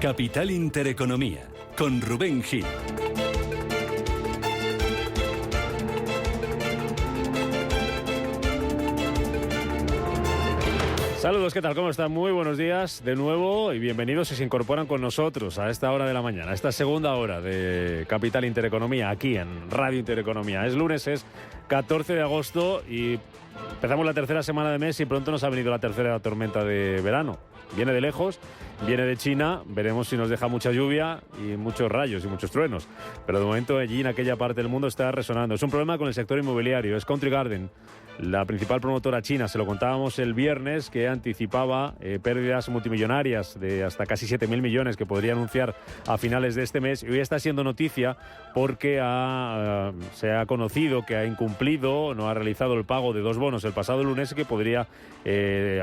Capital Intereconomía, con Rubén Gil. Saludos, ¿qué tal? ¿Cómo están? Muy buenos días de nuevo y bienvenidos si se incorporan con nosotros a esta hora de la mañana, a esta segunda hora de Capital Intereconomía, aquí en Radio Intereconomía. Es lunes, es 14 de agosto y empezamos la tercera semana de mes y pronto nos ha venido la tercera tormenta de verano. Viene de lejos, viene de China, veremos si nos deja mucha lluvia y muchos rayos y muchos truenos. Pero de momento allí en aquella parte del mundo está resonando. Es un problema con el sector inmobiliario, es Country Garden, la principal promotora china. Se lo contábamos el viernes, que anticipaba pérdidas multimillonarias de hasta casi 7.000 millones que podría anunciar a finales de este mes. Y hoy está siendo noticia porque se ha conocido que ha incumplido, no ha realizado el pago de 2 bonos el pasado lunes, que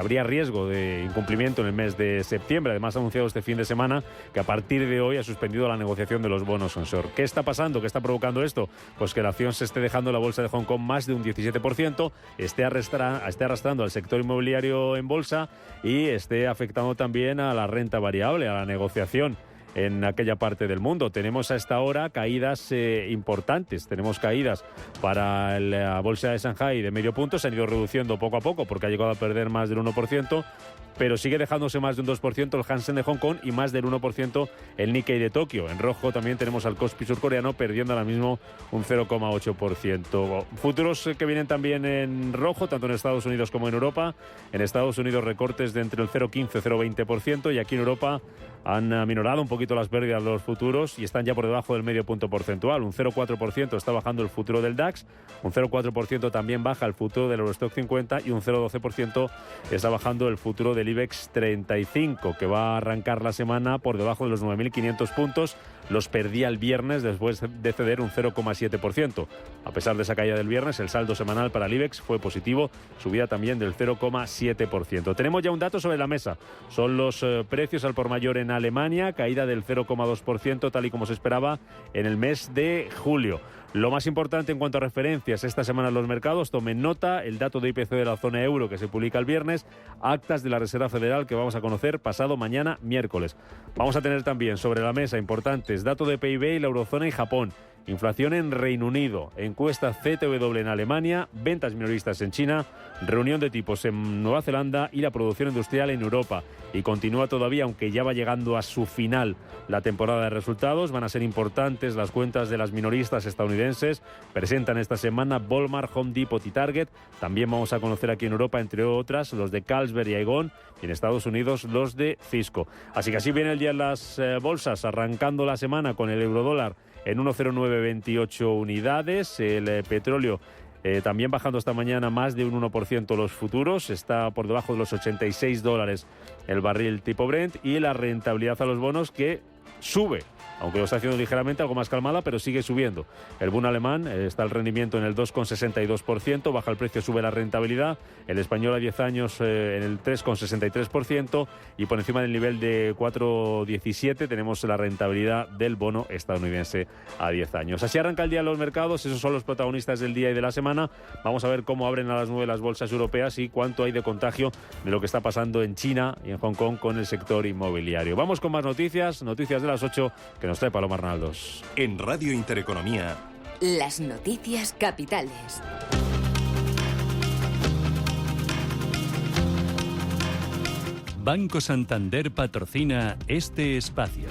habría riesgo de incumplimiento en el mes de septiembre. Además ha anunciado este fin de semana que a partir de hoy ha suspendido la negociación de los bonos onshore. ¿Qué está pasando? ¿Qué está provocando esto? Pues que la acción se esté dejando en la bolsa de Hong Kong más de un 17%, esté arrastrando al sector inmobiliario en bolsa y esté afectando también a la renta variable, a la negociación en aquella parte del mundo. Tenemos a esta hora caídas importantes. Tenemos caídas para la bolsa de Shanghái de medio punto. Se han ido reduciendo poco a poco porque ha llegado a perder más del 1%, pero sigue dejándose más de un 2% el Hansen de Hong Kong y más del 1% el Nikkei de Tokio. En rojo también tenemos al Kospi surcoreano perdiendo ahora mismo un 0,8%. Futuros que vienen también en rojo, tanto en Estados Unidos como en Europa. En Estados Unidos recortes de entre el 0,15 y 0,20%, y aquí en Europa han aminorado un poquito las pérdidas los futuros y están ya por debajo del medio punto porcentual. Un 0,4% está bajando el futuro del DAX, un 0,4% también baja el futuro del Eurostock 50 y un 0,12% está bajando el futuro del IBEX 35, que va a arrancar la semana por debajo de los 9.500 puntos. Los perdía el viernes después de ceder un 0,7%. A pesar de esa caída del viernes, el saldo semanal para el IBEX fue positivo, subida también del 0,7%. Tenemos ya un dato sobre la mesa. Son los precios al por mayor en Alemania, caída del 0,2%, tal y como se esperaba en el mes de julio. Lo más importante en cuanto a referencias esta semana en los mercados, tomen nota, el dato de IPC de la zona euro que se publica el viernes, actas de la Reserva Federal que vamos a conocer pasado mañana miércoles. Vamos a tener también sobre la mesa importantes dato de PIB y la eurozona y Japón, inflación en Reino Unido, encuesta CTW en Alemania, ventas minoristas en China, reunión de tipos en Nueva Zelanda y la producción industrial en Europa. Y continúa todavía, aunque ya va llegando a su final la temporada de resultados. Van a ser importantes las cuentas de las minoristas estadounidenses. Presentan esta semana Walmart, Home Depot y Target. También vamos a conocer aquí en Europa, entre otras, los de Carlsberg y Aegon, y en Estados Unidos los de Cisco. Así que así viene el día en las bolsas, arrancando la semana con el eurodólar en 1,0928 unidades. El petróleo también bajando esta mañana más de un 1% los futuros. Está por debajo de los $86 el barril tipo Brent. Y la rentabilidad a los bonos que sube, aunque lo está haciendo ligeramente, algo más calmada, pero sigue subiendo. El Bund alemán está el rendimiento en el 2,62%, baja el precio, sube la rentabilidad. El español a 10 años en el 3,63%, y por encima del nivel de 4,17 tenemos la rentabilidad del bono estadounidense a 10 años. Así arranca el día en los mercados, esos son los protagonistas del día y de la semana. Vamos a ver cómo abren a las 9 las bolsas europeas y cuánto hay de contagio de lo que está pasando en China y en Hong Kong con el sector inmobiliario. Vamos con más noticias de las 8 que nos trae Paloma Arnaldos. En Radio Intereconomía, las noticias capitales. Banco Santander patrocina este espacio.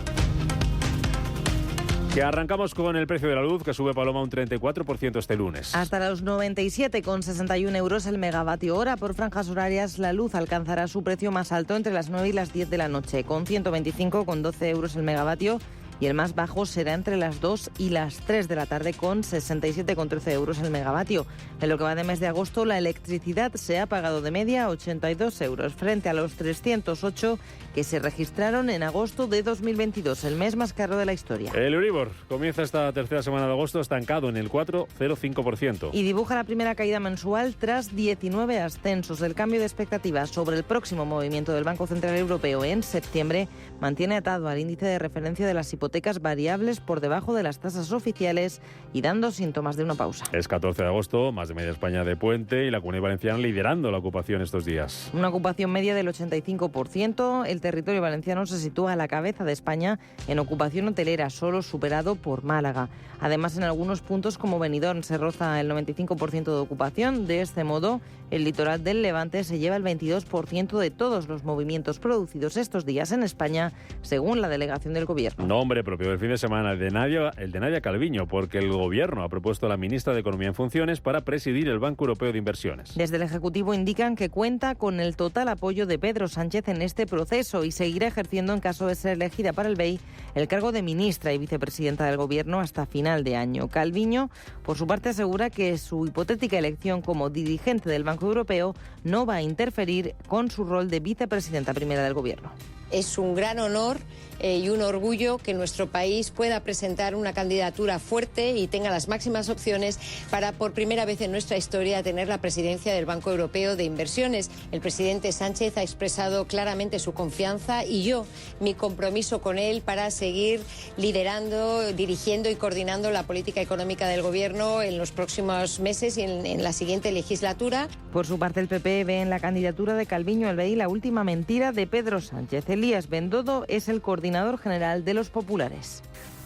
Que arrancamos con el precio de la luz, que sube, Paloma, un 34% este lunes. Hasta los 97,61 euros el megavatio hora. Por franjas horarias, la luz alcanzará su precio más alto entre las 9 y las 10 de la noche, con 125,12 euros el megavatio, y el más bajo será entre las 2 y las 3 de la tarde, con 67,13 euros el megavatio. En lo que va de mes de agosto, la electricidad se ha pagado de media 82 euros, frente a los 308 que se registraron en agosto de 2022, el mes más caro de la historia. El Euribor comienza esta tercera semana de agosto estancado en el 4,05%. Y dibuja la primera caída mensual tras 19 ascensos. El cambio de expectativas sobre el próximo movimiento del Banco Central Europeo en septiembre mantiene atado al índice de referencia de las hipotecas hipotecas variables por debajo de las tasas oficiales y dando síntomas de una pausa. Es 14 de agosto, más de media España de puente y la Comunidad Valenciana liderando la ocupación estos días. Una ocupación media del 85%. El territorio valenciano se sitúa a la cabeza de España en ocupación hotelera, solo superado por Málaga. Además, en algunos puntos como Benidorm se roza el 95% de ocupación. De este modo, el litoral del Levante se lleva el 22% de todos los movimientos producidos estos días en España, según la delegación del Gobierno. Nombre propio del fin de semana, el de Nadia Calviño, porque el Gobierno ha propuesto a la ministra de Economía en funciones para presidir el Banco Europeo de Inversiones. Desde el Ejecutivo indican que cuenta con el total apoyo de Pedro Sánchez en este proceso y seguirá ejerciendo, en caso de ser elegida para el BEI, el cargo de ministra y vicepresidenta del Gobierno hasta final de año. Calviño, por su parte, asegura que su hipotética elección como dirigente del Banco Europeo no va a interferir con su rol de vicepresidenta primera del Gobierno. Es un gran honor y un orgullo que nuestro país pueda presentar una candidatura fuerte y tenga las máximas opciones para, por primera vez en nuestra historia, tener la presidencia del Banco Europeo de Inversiones. El presidente Sánchez ha expresado claramente su confianza y yo mi compromiso con él para seguir liderando, dirigiendo y coordinando la política económica del Gobierno en los próximos meses y en la siguiente legislatura. Por su parte, el PP ve en la candidatura de Calviño al BEI la última mentira de Pedro Sánchez. Elías Bendodo es el coordinador general de los populares.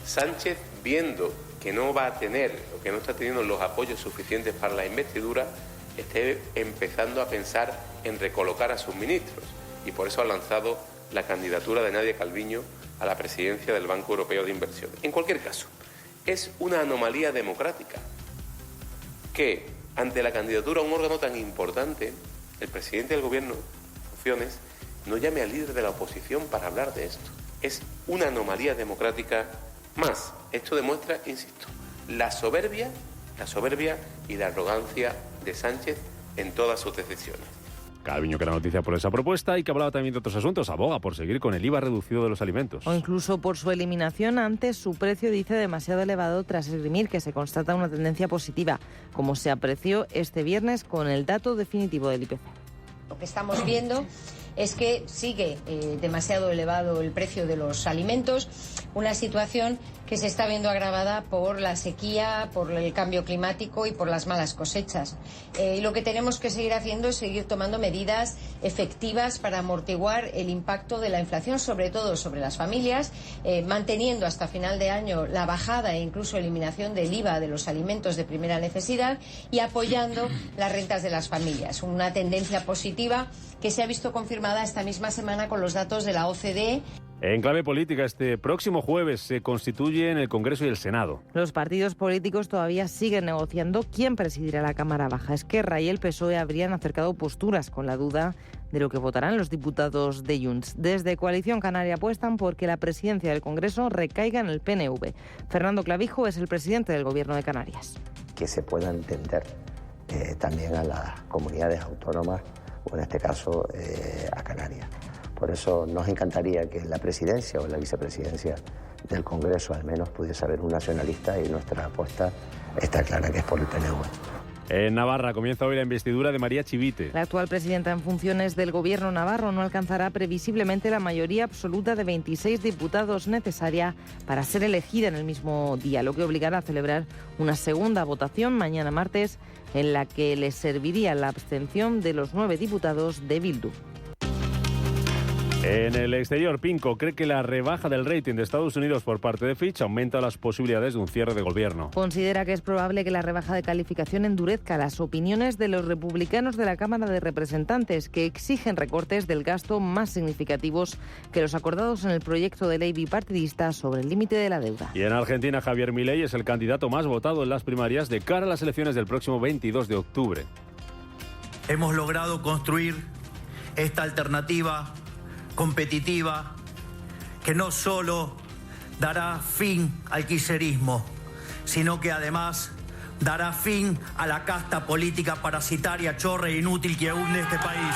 Sánchez, viendo que no va a tener o que no está teniendo los apoyos suficientes para la investidura, está empezando a pensar en recolocar a sus ministros y por eso ha lanzado la candidatura de Nadia Calviño a la presidencia del Banco Europeo de Inversiones. En cualquier caso, es una anomalía democrática que, ante la candidatura a un órgano tan importante, el presidente del Gobierno, en funciones, no llame al líder de la oposición para hablar de esto. Es una anomalía democrática más. Esto demuestra, insisto, la soberbia y la arrogancia de Sánchez en todas sus decisiones. Calviño, que era noticia por esa propuesta y que hablaba también de otros asuntos, aboga por seguir con el IVA reducido de los alimentos. O incluso por su eliminación antes, su precio dice demasiado elevado tras esgrimir que se constata una tendencia positiva, como se apreció este viernes con el dato definitivo del IPC. Lo que estamos viendo es que sigue demasiado elevado el precio de los alimentos, una situación que se está viendo agravada por la sequía, por el cambio climático y por las malas cosechas. Y lo que tenemos que seguir haciendo es seguir tomando medidas efectivas para amortiguar el impacto de la inflación, sobre todo sobre las familias, manteniendo hasta final de año la bajada e incluso eliminación del IVA de los alimentos de primera necesidad y apoyando las rentas de las familias. Una tendencia positiva que se ha visto confirmada esta misma semana con los datos de la OCDE. En clave política, este próximo jueves se constituyen el Congreso y el Senado. Los partidos políticos todavía siguen negociando quién presidirá la Cámara Baja. Esquerra y el PSOE habrían acercado posturas con la duda de lo que votarán los diputados de Junts. Desde Coalición Canaria apuestan por que la presidencia del Congreso recaiga en el PNV. Fernando Clavijo es el presidente del Gobierno de Canarias. Que se pueda entender también a las comunidades autónomas, o en este caso a Canarias. Por eso nos encantaría que la presidencia o la vicepresidencia del Congreso al menos pudiese haber un nacionalista y nuestra apuesta está clara que es por el PNV. En Navarra comienza hoy la investidura de María Chivite. La actual presidenta en funciones del Gobierno navarro no alcanzará previsiblemente la mayoría absoluta de 26 diputados necesaria para ser elegida en el mismo día, lo que obligará a celebrar una segunda votación mañana martes en la que le serviría la abstención de los 9 diputados de Bildu. En el exterior, Pinco cree que la rebaja del rating de Estados Unidos por parte de Fitch aumenta las posibilidades de un cierre de gobierno. Considera que es probable que la rebaja de calificación endurezca las opiniones de los republicanos de la Cámara de Representantes, que exigen recortes del gasto más significativos que los acordados en el proyecto de ley bipartidista sobre el límite de la deuda. Y en Argentina, Javier Milei es el candidato más votado en las primarias de cara a las elecciones del próximo 22 de octubre. Hemos logrado construir esta alternativa competitiva que no solo dará fin al kirchnerismo, sino que además dará fin a la casta política parasitaria, chorra e inútil que hunde este país.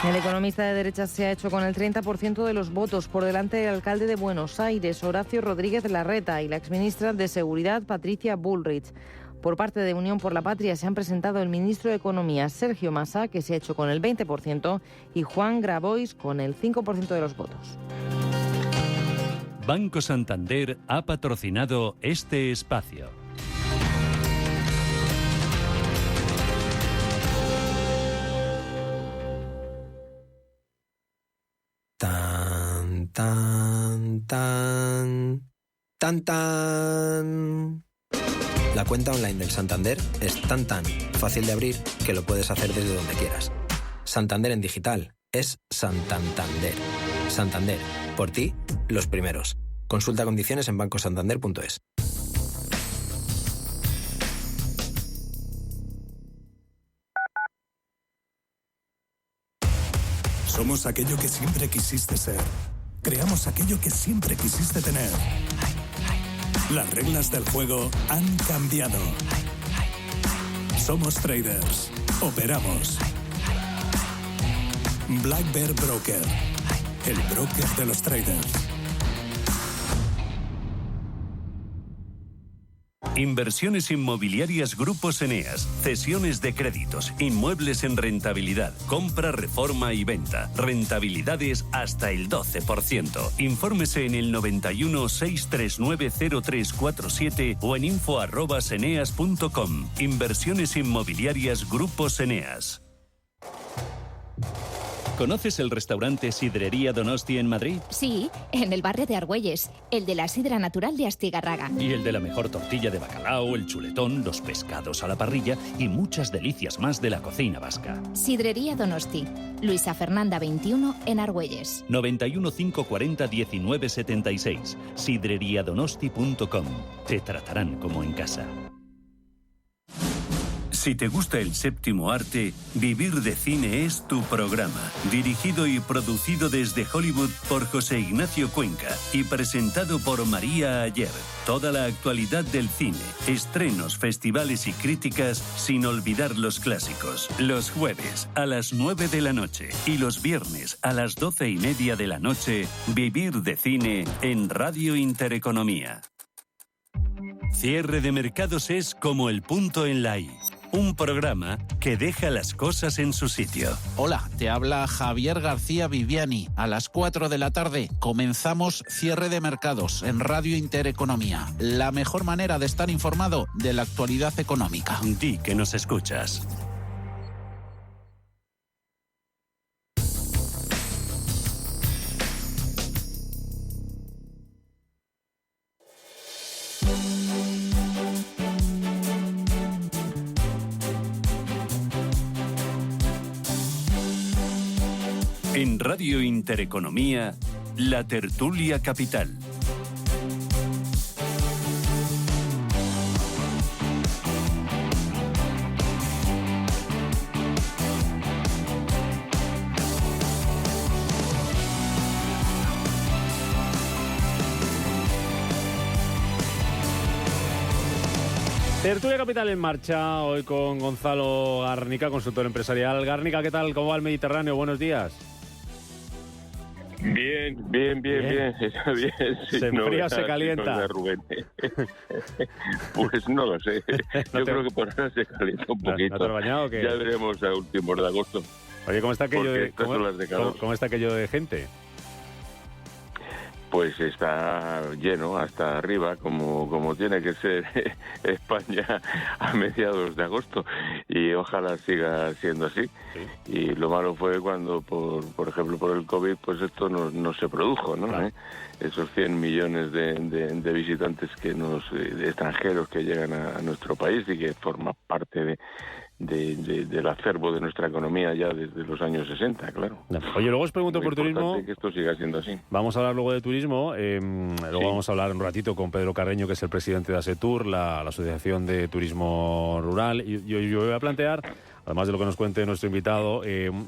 El economista de derechas se ha hecho con el 30% de los votos, por delante del alcalde de Buenos Aires, Horacio Rodríguez Larreta, y la exministra de Seguridad, Patricia Bullrich. Por parte de Unión por la Patria se han presentado el ministro de Economía, Sergio Massa, que se ha hecho con el 20%, y Juan Grabois con el 5% de los votos. Banco Santander ha patrocinado este espacio. Tan, tan, tan, tan, tan. La cuenta online del Santander es tan fácil de abrir que lo puedes hacer desde donde quieras. Santander en digital es Santander. Santander, por ti, los primeros. Consulta condiciones en bancosantander.es. Somos aquello que siempre quisiste ser. Creamos aquello que siempre quisiste tener. Las reglas del juego han cambiado. Somos traders. Operamos. Black Bear Broker. El broker de los traders. Inversiones inmobiliarias Grupos Eneas, cesiones de créditos, inmuebles en rentabilidad, compra, reforma y venta. Rentabilidades hasta el 12%. Infórmese en el 91 639 0347 o en info@eneas.com. Inversiones inmobiliarias Grupos Eneas. ¿Conoces el restaurante Sidrería Donosti en Madrid? Sí, en el barrio de Argüelles, el de la sidra natural de Astigarraga. Y el de la mejor tortilla de bacalao, el chuletón, los pescados a la parrilla y muchas delicias más de la cocina vasca. Sidrería Donosti, Luisa Fernanda 21 en Argüelles. 91 540 1976. sidreriadonosti.com. Te tratarán como en casa. Si te gusta el séptimo arte, Vivir de Cine es tu programa. Dirigido y producido desde Hollywood por José Ignacio Cuenca y presentado por María Ayer. Toda la actualidad del cine, estrenos, festivales y críticas, sin olvidar los clásicos. Los jueves a las 9 de la noche y los viernes a las 12:30 de la noche, Vivir de Cine en Radio Intereconomía. Cierre de mercados es como el punto en la I. Un programa que deja las cosas en su sitio. Hola, te habla Javier García Viviani. A las 4 de la tarde comenzamos Cierre de Mercados en Radio Intereconomía. La mejor manera de estar informado de la actualidad económica. Di que nos escuchas. En Radio Intereconomía, La Tertulia Capital. Tertulia Capital en marcha, hoy con Gonzalo Gárnica, consultor empresarial. Gárnica, ¿qué tal? ¿Cómo va el Mediterráneo? Buenos días. Bien. Está bien. Sí, ¿se enfría, se calienta? Rubén. Pues no lo sé. Yo creo que por ahora se calienta un poquito. ¿No te has bañado o qué? Ya veremos a últimos de agosto. Oye, ¿cómo está aquello de gente? Pues está lleno hasta arriba, como tiene que ser España a mediados de agosto, y ojalá siga siendo así. Sí. Y lo malo fue cuando, por ejemplo, por el COVID, pues esto no se produjo, ¿no? Claro. Esos 100 millones de visitantes de extranjeros que llegan a nuestro país y que forman parte del acervo de nuestra economía ya desde los años 60, claro. Oye, luego os pregunto por turismo. Que esto siga siendo así. Vamos a hablar luego de turismo. Luego vamos a hablar un ratito con Pedro Carreño, que es el presidente de ASETUR, la Asociación de Turismo Rural. Y yo voy a plantear, además de lo que nos cuente nuestro invitado,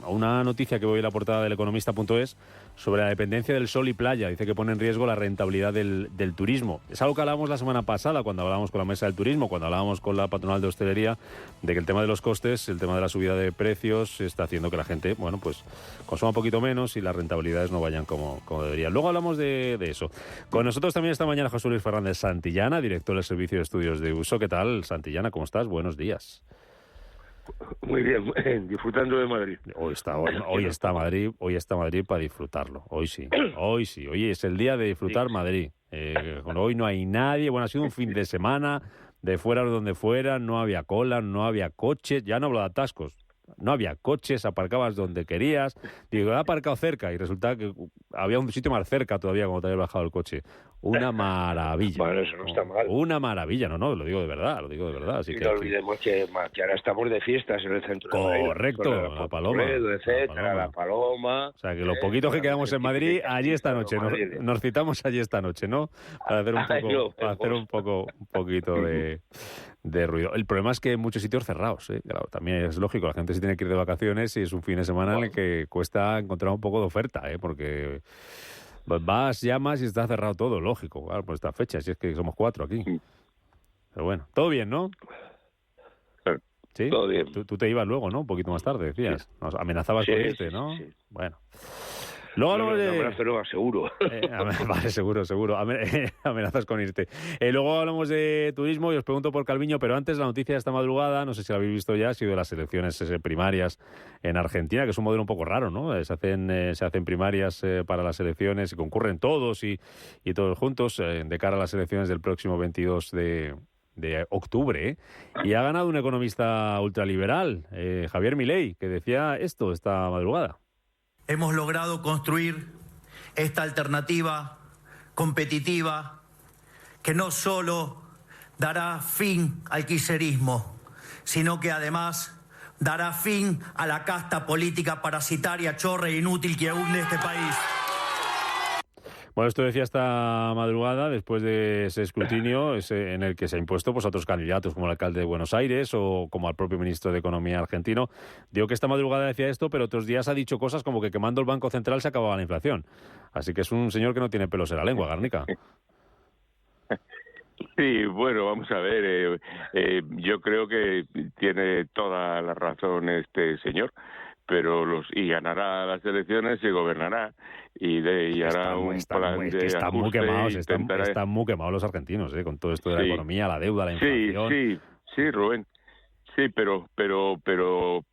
una noticia que voy en la portada del economista.es sobre la dependencia del sol y playa. Dice que pone en riesgo la rentabilidad del turismo. Es algo que hablábamos la semana pasada cuando hablábamos con la mesa del turismo, cuando hablábamos con la patronal de hostelería, de que el tema de los costes, el tema de la subida de precios está haciendo que la gente, pues consuma un poquito menos y las rentabilidades no vayan como deberían. Luego hablamos de eso. Con nosotros también esta mañana José Luis Fernández Santillana, director del Servicio de Estudios de Uso. ¿Qué tal, Santillana? ¿Cómo estás? Buenos días. Muy bien, disfrutando de Madrid. Hoy está Madrid para disfrutarlo. Hoy sí. Hoy es el día de disfrutar Madrid. Hoy no hay nadie. Bueno, ha sido un fin de semana de fuera de donde fuera. No había cola, no había coches. Ya no hablo de atascos. No había coches, aparcabas donde querías. Digo, he aparcado cerca y resulta que había un sitio más cerca todavía cuando te habías bajado el coche. Una maravilla. Bueno, eso no está mal. Una maravilla, no, lo digo de verdad. Así y no olvidemos que ahora estamos de fiestas en el centro de Madrid. Correcto, la Paloma. Etcétera, la Paloma. O sea, que los poquitos que quedamos en Madrid, allí esta noche. Nos citamos allí esta noche, ¿no? Para hacer un poquito de ruido. El problema es que hay muchos sitios cerrados, ¿eh? Claro, también es lógico, la gente se tiene que ir de vacaciones y es un fin de semana en el que cuesta encontrar un poco de oferta, ¿eh? Porque vas, llamas y está cerrado todo, lógico, claro, por esta fecha, si es que somos 4 aquí. Pero bueno, todo bien, ¿no? ¿Sí? Todo bien. Tú te ibas luego, ¿no? Un poquito más tarde, decías. Sí. Amenazabas con irte, ¿no? Sí. Bueno. Luego hablamos de... seguro. Vale, seguro. Amenazas con irte. Luego hablamos de turismo y os pregunto por Calviño, pero antes la noticia de esta madrugada, no sé si la habéis visto ya, ha sido de las elecciones primarias en Argentina, que es un modelo un poco raro, ¿no? Se hacen primarias para las elecciones y concurren todos y todos juntos de cara a las elecciones del próximo 22 de octubre, ¿eh? Y ha ganado un economista ultraliberal, Javier Milei, que decía esto esta madrugada. Hemos logrado construir esta alternativa competitiva que no solo dará fin al kirchnerismo, sino que además dará fin a la casta política parasitaria, chorra e inútil que hunde este país. Bueno, esto decía esta madrugada después de ese escrutinio en el que se ha impuesto pues, a otros candidatos como el alcalde de Buenos Aires o como al propio ministro de Economía argentino. Digo que esta madrugada decía esto, pero otros días ha dicho cosas como que quemando el Banco Central se acababa la inflación. Así que es un señor que no tiene pelos en la lengua, Garnica. Sí, bueno, vamos a ver. Yo creo que tiene toda la razón este señor. Pero ganará las elecciones y gobernará y hará un plan de ajuste. Están muy quemados los argentinos, con todo esto de la economía, la deuda, la inflación. Sí, Rubén. Sí, pero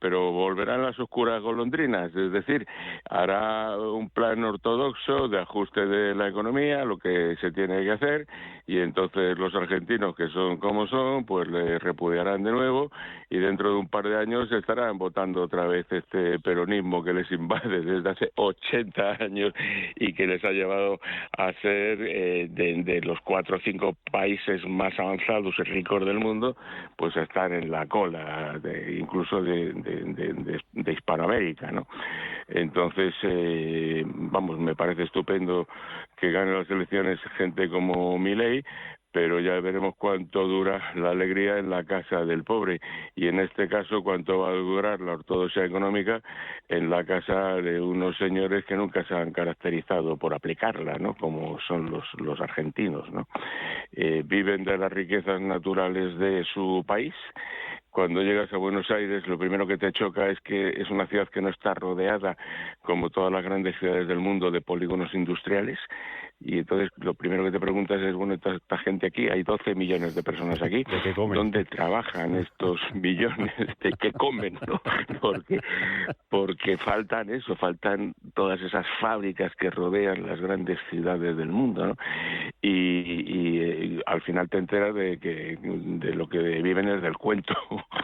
volverán las oscuras golondrinas, es decir, hará un plan ortodoxo de ajuste de la economía, lo que se tiene que hacer, y entonces los argentinos, que son como son, pues le repudiarán de nuevo, y dentro de un par de años estarán votando otra vez este peronismo que les invade desde hace 80 años y que les ha llevado a ser de los 4 o 5 países más avanzados y ricos del mundo, pues a estar en la cola. Incluso de Hispanoamérica, ¿no? Entonces, me parece estupendo que gane las elecciones gente como Milei, pero ya veremos cuánto dura la alegría en la casa del pobre y en este caso cuánto va a durar la ortodoxia económica en la casa de unos señores que nunca se han caracterizado por aplicarla, ¿no? Como son los argentinos, ¿no? Viven de las riquezas naturales de su país. Cuando llegas a Buenos Aires, lo primero que te choca es que es una ciudad que no está rodeada, como todas las grandes ciudades del mundo, de polígonos industriales. Y entonces lo primero que te preguntas es, bueno, esta gente aquí, hay 12 millones de personas aquí, ¿de qué comen? ¿Dónde trabajan estos millones? ¿De qué comen? ¿No? Porque faltan todas esas fábricas que rodean las grandes ciudades del mundo, ¿no? Y al final te enteras de lo que viven es del cuento,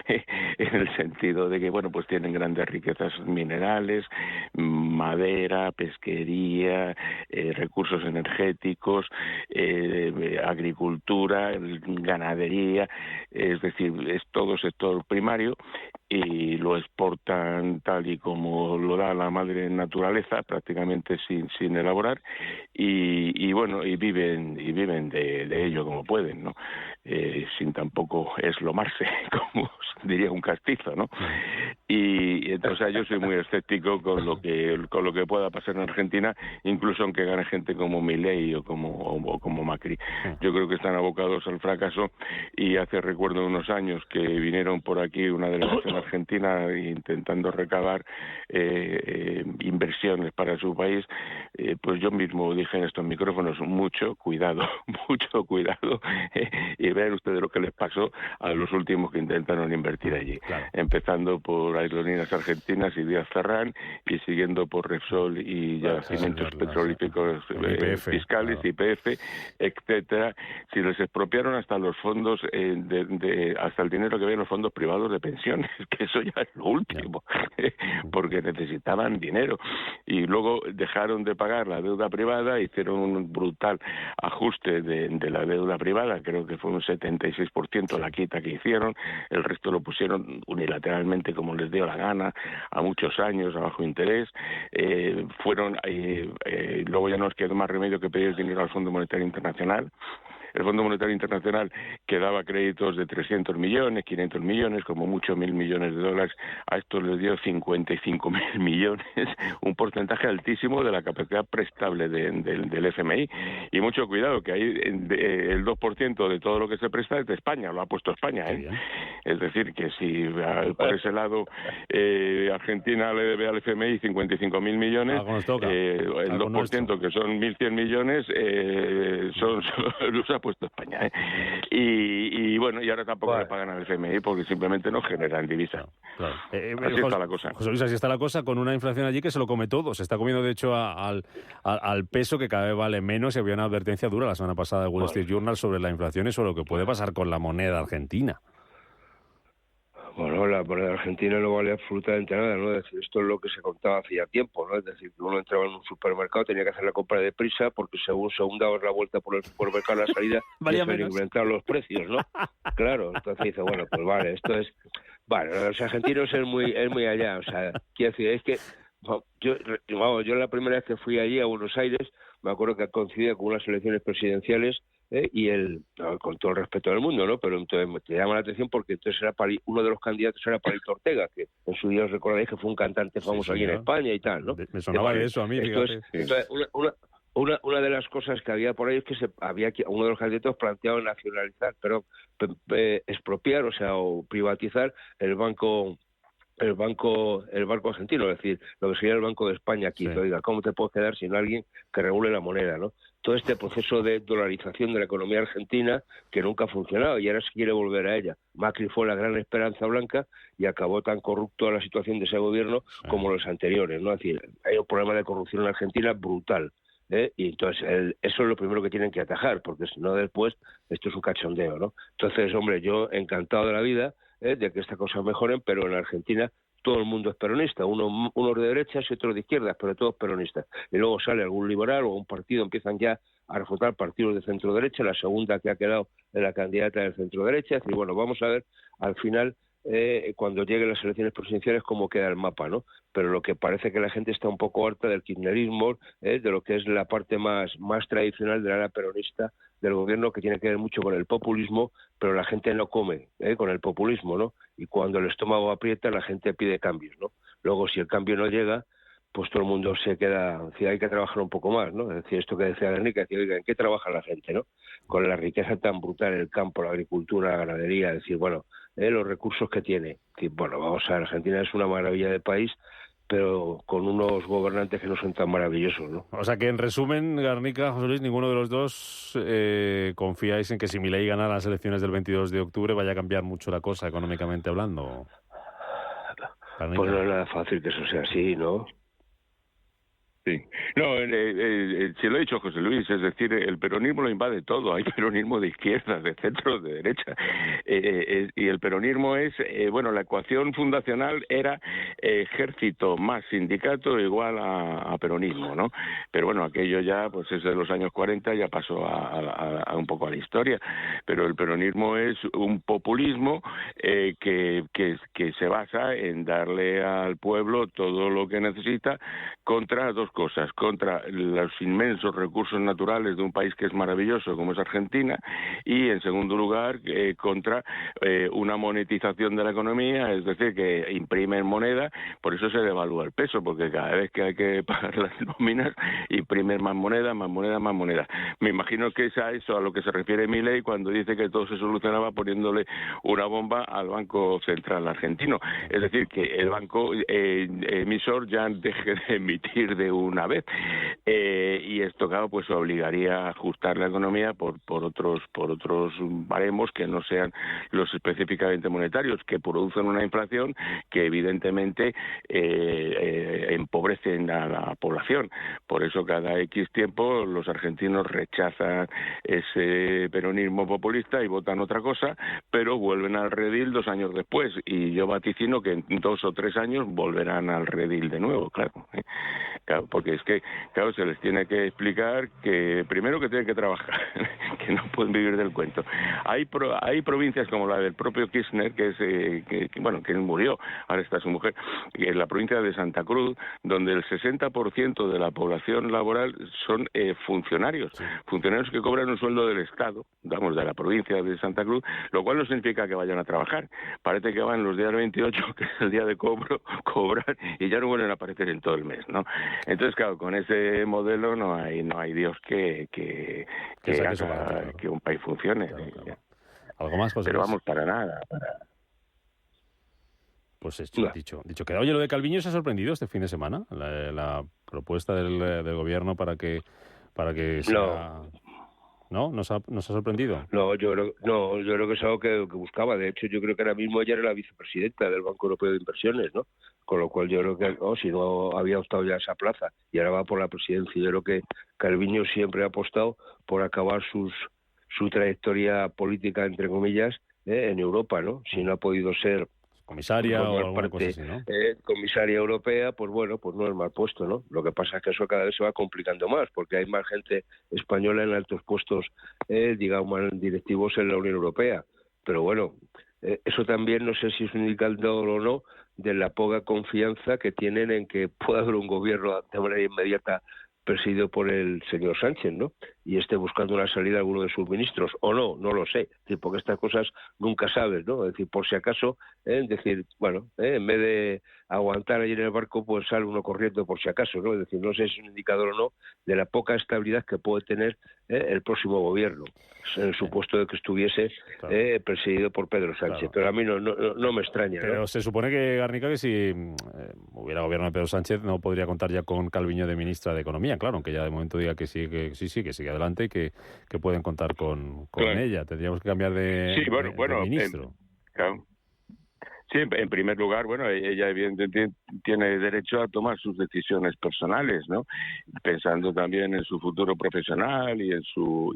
en el sentido de que, bueno, pues tienen grandes riquezas minerales, madera, pesquería, recursos energéticos, agricultura, ganadería, es decir, es todo sector primario y lo exportan tal y como lo da la madre naturaleza, prácticamente sin elaborar, y viven de ello como pueden, ¿no? Sin tampoco eslomarse, como diría un castizo, ¿no? y entonces yo soy muy escéptico con lo que pueda pasar en Argentina, incluso aunque gane gente como Milei o como Macri. Yo creo que están abocados al fracaso, y recuerdo unos años que vinieron por aquí una delegación argentina intentando recabar inversiones para su país, pues yo mismo dije en estos micrófonos, mucho cuidado, y vean ustedes lo que les pasó a los últimos que intentaron invertir allí, empezando por Aerolíneas Argentinas y Díaz Ferrán, y siguiendo por Repsol y Yacimientos Petrolíferos Fiscales, YPF, etcétera. Si les expropiaron hasta los fondos, hasta el dinero que había en los fondos privados de pensiones, que eso ya es lo último, porque necesitaban dinero, y luego dejaron de pagar la deuda privada, hicieron un brutal ajuste de la deuda privada, creo que fue un 76% la quita que hicieron, el resto lo pusieron unilateralmente como les dio la gana, a muchos años, a bajo interés, luego ya nos quedó más remedio que pedir dinero al Fondo Monetario Internacional. El Fondo Monetario Internacional, que daba créditos de 300 millones, 500 millones, como mucho 1.000 millones de dólares, a estos les dio 55.000 millones, un porcentaje altísimo de la capacidad prestable del FMI. Y mucho cuidado, que ahí el 2% de todo lo que se presta es de España, lo ha puesto España, ¿eh? Es decir, que si por ese lado Argentina le debe al FMI 55.000 millones, el 2%, que son 1.100 millones, los ha puesto España, ¿eh? Y bueno, y ahora tampoco le pagan al FMI porque simplemente no generan divisa. Claro. Así está la cosa. José Luis, así está la cosa, con una inflación allí que se lo come todo. Se está comiendo, de hecho, al peso, que cada vez vale menos, y había una advertencia dura la semana pasada de Wall Street Journal sobre la inflación y sobre lo que puede pasar con la moneda argentina. Bueno, la moneda argentina no vale absolutamente nada, ¿no? Es decir, esto es lo que se contaba hacía tiempo, ¿no? Es decir, que uno entraba en un supermercado, tenía que hacer la compra deprisa, porque según dabas la vuelta por el supermercado a la salida, incrementar los precios, ¿no? Claro, entonces dice, bueno, pues vale, esto es... Bueno, los argentinos es muy allá, o sea, quiero decir, es que yo la primera vez que fui allí a Buenos Aires, me acuerdo que coincidía con unas elecciones presidenciales, y con todo el respeto del mundo, ¿no? Pero entonces te llama la atención porque entonces uno de los candidatos era Palito Ortega, que en su día os recordaréis que fue un cantante famoso aquí en España y tal, ¿no? Me sonaba de eso a mí, fíjate. Entonces, una de las cosas que había por ahí es que uno de los candidatos planteaba nacionalizar, expropiar, o privatizar el banco argentino, es decir, lo que sería el Banco de España aquí. Sí. Oiga, ¿cómo te puedes quedar sin alguien que regule la moneda, no? Todo este proceso de dolarización de la economía argentina que nunca ha funcionado y ahora se quiere volver a ella. Macri fue la gran esperanza blanca y acabó tan corrupto la situación de ese gobierno como los anteriores, ¿no? Es decir, hay un problema de corrupción en Argentina brutal. Y entonces eso es lo primero que tienen que atajar, porque si no después esto es un cachondeo, ¿no? Entonces, hombre, yo encantado de la vida de que estas cosas mejoren, pero en Argentina todo el mundo es peronista, unos de derechas y otros de izquierdas, pero todos peronistas. Y luego sale algún liberal o un partido, empiezan ya a refutar partidos de centro derecha, la segunda que ha quedado es la candidata del centro derecha, es decir, bueno, vamos a ver al final cuando lleguen las elecciones presidenciales cómo queda el mapa, ¿no? Pero lo que parece que la gente está un poco harta del kirchnerismo, de lo que es la parte más tradicional de la ala peronista del gobierno, que tiene que ver mucho con el populismo, pero la gente no come con el populismo, ¿no? Y cuando el estómago aprieta, la gente pide cambios, ¿no? Luego, si el cambio no llega, pues todo el mundo se queda, si hay que trabajar un poco más, ¿no? Es decir, esto que decía Guernica, decir, oiga, ¿en qué trabaja la gente, no? Con la riqueza tan brutal, el campo, la agricultura, la ganadería, es decir, bueno, los recursos que tiene. Es decir, bueno, vamos a ver, Argentina es una maravilla de país, pero con unos gobernantes que no son tan maravillosos, ¿no? O sea que, en resumen, Guernica, José Luis, ninguno de los dos confiáis en que si Milei gana las elecciones del 22 de octubre vaya a cambiar mucho la cosa económicamente hablando. Guernica. Pues no es nada fácil que eso sea así, ¿no? Sí. No, si lo ha dicho José Luis, es decir, el peronismo lo invade todo. Hay peronismo de izquierda, de centro, de derecha. Y el peronismo es, la ecuación fundacional era ejército más sindicato igual a peronismo, ¿no? Pero bueno, aquello ya, pues es de los años 40, ya pasó a un poco a la historia. Pero el peronismo es un populismo que se basa en darle al pueblo todo lo que necesita contra dos cosas, contra los inmensos recursos naturales de un país que es maravilloso como es Argentina, y en segundo lugar contra una monetización de la economía, es decir, que imprimen moneda, por eso se devalúa el peso, porque cada vez que hay que pagar las nóminas imprimen más moneda, más moneda, más moneda. Me imagino que es a eso a lo que se refiere Milei cuando dice que todo se solucionaba poniéndole una bomba al Banco Central argentino, es decir, que el banco emisor ya deje de emitir de una vez, y esto, claro, pues obligaría a ajustar la economía por otros baremos que no sean los específicamente monetarios, que producen una inflación que evidentemente empobrecen a la población. Por eso cada X tiempo los argentinos rechazan ese peronismo populista y votan otra cosa, pero vuelven al redil 2 años después, y yo vaticino que en 2 o 3 años volverán al redil de nuevo, claro, porque es que, claro, se les tiene que explicar que primero que tienen que trabajar, que no pueden vivir del cuento. Hay provincias como la del propio Kirchner, que él murió, ahora está su mujer, que es la provincia de Santa Cruz, donde el 60% de la población laboral son funcionarios que cobran un sueldo del Estado, vamos, de la provincia de Santa Cruz, lo cual no significa que vayan a trabajar. Parece que van los días 28, que es el día de cobrar, y ya no vuelven a aparecer en todo el mes, ¿no? Entonces, claro, con ese modelo no hay Dios que haga que un país funcione. Claro. ¿Algo más, José? Pero vamos, para nada. Pues dicho queda. Oye, lo de Calviño se ha sorprendido este fin de semana, la propuesta del gobierno para que sea... ¿No? ¿Nos ha sorprendido? No, yo creo que es algo que buscaba. De hecho, yo creo que ahora mismo ella era la vicepresidenta del Banco Europeo de Inversiones, ¿no? Con lo cual yo creo que, si no había optado ya esa plaza y ahora va por la presidencia, yo creo que Calviño siempre ha apostado por acabar su trayectoria política, entre comillas, en Europa, ¿no? Si no ha podido ser comisaria o alguna cosa así, ¿no? Comisaria europea, pues bueno, pues no es mal puesto, ¿no? Lo que pasa es que eso cada vez se va complicando más, porque hay más gente española en altos puestos, digamos, directivos en la Unión Europea. Pero bueno, eso también no sé si es un indicador o no de la poca confianza que tienen en que pueda haber un gobierno de manera inmediata presidido por el señor Sánchez, ¿no? Y esté buscando una salida a alguno de sus ministros, o no lo sé, porque estas cosas nunca sabes, ¿no? Es decir, por si acaso, en vez de aguantar allí en el barco, pues sale uno corriendo por si acaso, ¿no? Es decir, no sé si es un indicador o no de la poca estabilidad que puede tener el próximo gobierno, en el supuesto de que estuviese presidido por Pedro Sánchez. Pero a mí no me extraña, ¿no? Pero se supone que, Garnica, que si hubiera gobierno de Pedro Sánchez no podría contar ya con Calviño de ministra de Economía, claro, aunque ya de momento diga que sí, que sigue adelante y que pueden contar con ella. Tendríamos que cambiar de ministro. Claro. Sí, en primer lugar, bueno, ella evidentemente tiene derecho a tomar sus decisiones personales, ¿no? Pensando también en su futuro profesional y en su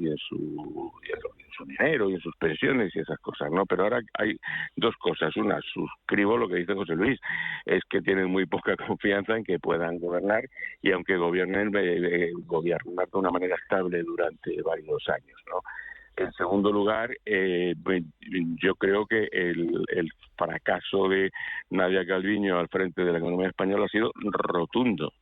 dinero y en sus pensiones y esas cosas, ¿no? Pero ahora hay dos cosas. Una, suscribo lo que dice José Luis, es que tienen muy poca confianza en que puedan gobernar, y aunque gobiernen, gobernar de una manera estable durante varios años, ¿no? En segundo lugar, yo creo que el fracaso de Nadia Calviño al frente de la economía española ha sido rotundo,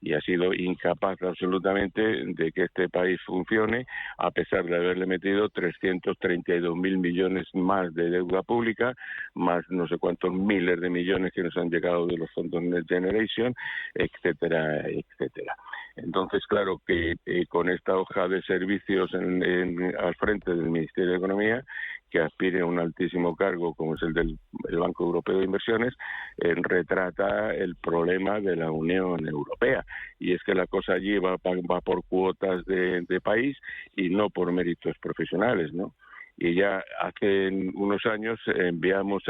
y ha sido incapaz absolutamente de que este país funcione, a pesar de haberle metido 332.000 millones más de deuda pública, más no sé cuántos miles de millones que nos han llegado de los fondos Next Generation, etcétera, etcétera. Entonces, claro que con esta hoja de servicios al frente del Ministerio de Economía, que aspire a un altísimo cargo como es el del Banco Europeo de Inversiones, retrata el problema de la Unión Europea, y es que la cosa allí va por cuotas de país y no por méritos profesionales, ¿no? Y ya hace unos años enviamos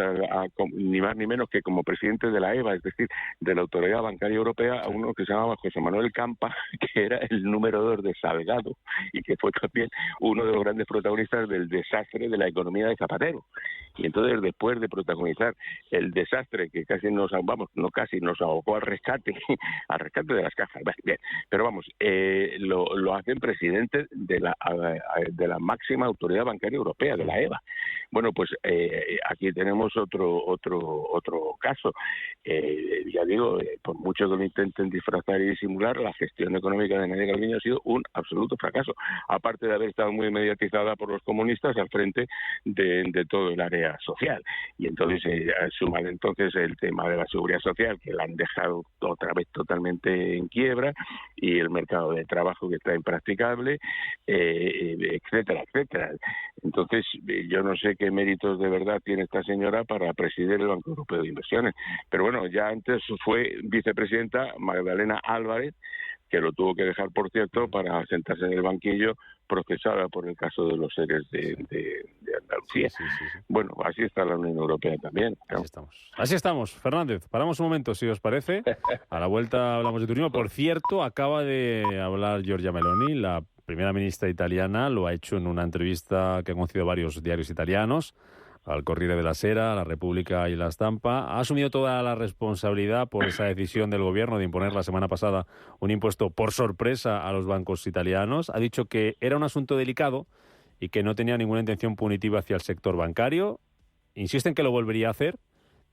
ni más ni menos que como presidente de la EBA, es decir, de la Autoridad Bancaria Europea, a uno que se llamaba José Manuel Campa, que era el número 2 de Salgado y que fue también uno de los grandes protagonistas del desastre de la economía de Zapatero. Y entonces, después de protagonizar el desastre que casi nos ahogó al rescate de las cajas, bien, pero vamos, lo hacen presidente de la máxima autoridad bancaria europea, de la EBA. Bueno, pues aquí tenemos otro caso. Ya digo, por mucho que lo intenten disfrazar y disimular, la gestión económica de Nadia Calviño ha sido un absoluto fracaso, aparte de haber estado muy mediatizada por los comunistas al frente de todo el área social. Y entonces suman entonces el tema de la seguridad social, que la han dejado otra vez totalmente en quiebra, y el mercado de trabajo, que está impracticable, etcétera, etcétera. Entonces, yo no sé qué méritos de verdad tiene esta señora para presidir el Banco Europeo de Inversiones. Pero bueno, ya antes fue vicepresidenta Magdalena Álvarez, que lo tuvo que dejar, por cierto, para sentarse en el banquillo, procesada por el caso de los seres de Andalucía. Sí. Bueno, así está la Unión Europea también, ¿no? Así estamos. Fernández, paramos un momento, si os parece. A la vuelta hablamos de turismo. Por cierto, acaba de hablar Giorgia Meloni, la primera ministra italiana. Lo ha hecho en una entrevista que han concedido varios diarios italianos, al Corriere della Sera, a La República y La Stampa. Ha asumido toda la responsabilidad por esa decisión del gobierno de imponer la semana pasada un impuesto por sorpresa a los bancos italianos. Ha dicho que era un asunto delicado y que no tenía ninguna intención punitiva hacia el sector bancario. Insiste en que lo volvería a hacer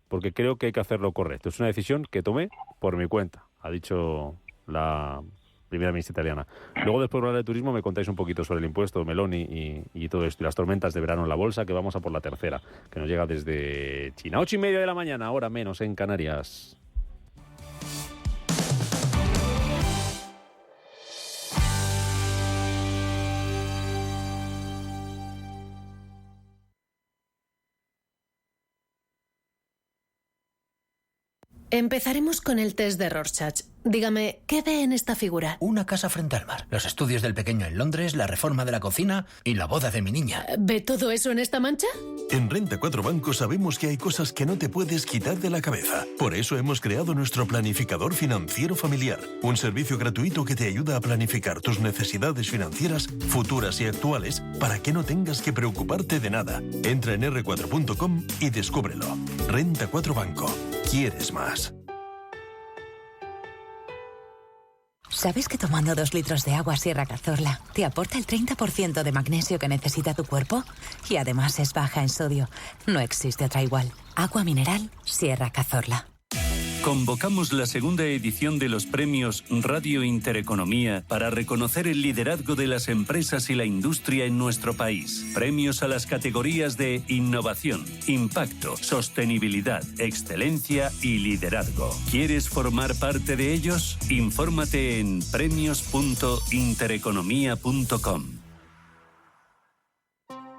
porque creo que hay que hacer lo correcto. Es una decisión que tomé por mi cuenta, ha dicho la primera ministra italiana. Luego, después de hablar de turismo, me contáis un poquito sobre el impuesto, Meloni y todo esto, y las tormentas de verano en la bolsa, que vamos a por la tercera, que nos llega desde China. 8:30 de la mañana, hora menos en Canarias. Empezaremos con el test de Rorschach. Dígame, ¿qué ve en esta figura? Una casa frente al mar, los estudios del pequeño en Londres, la reforma de la cocina y la boda de mi niña. ¿Ve todo eso en esta mancha? En Renta 4 Banco sabemos que hay cosas que no te puedes quitar de la cabeza. Por eso hemos creado nuestro planificador financiero familiar, un servicio gratuito que te ayuda a planificar tus necesidades financieras futuras y actuales para que no tengas que preocuparte de nada. Entra en r4.com y descúbrelo. Renta 4 Banco. ¿Quieres más? ¿Sabes que tomando 2 litros de agua Sierra Cazorla te aporta el 30% de magnesio que necesita tu cuerpo? Y además es baja en sodio. No existe otra igual. Agua mineral Sierra Cazorla. Convocamos la segunda edición de los premios Radio Intereconomía para reconocer el liderazgo de las empresas y la industria en nuestro país. Premios a las categorías de innovación, impacto, sostenibilidad, excelencia y liderazgo. ¿Quieres formar parte de ellos? Infórmate en premios.intereconomía.com.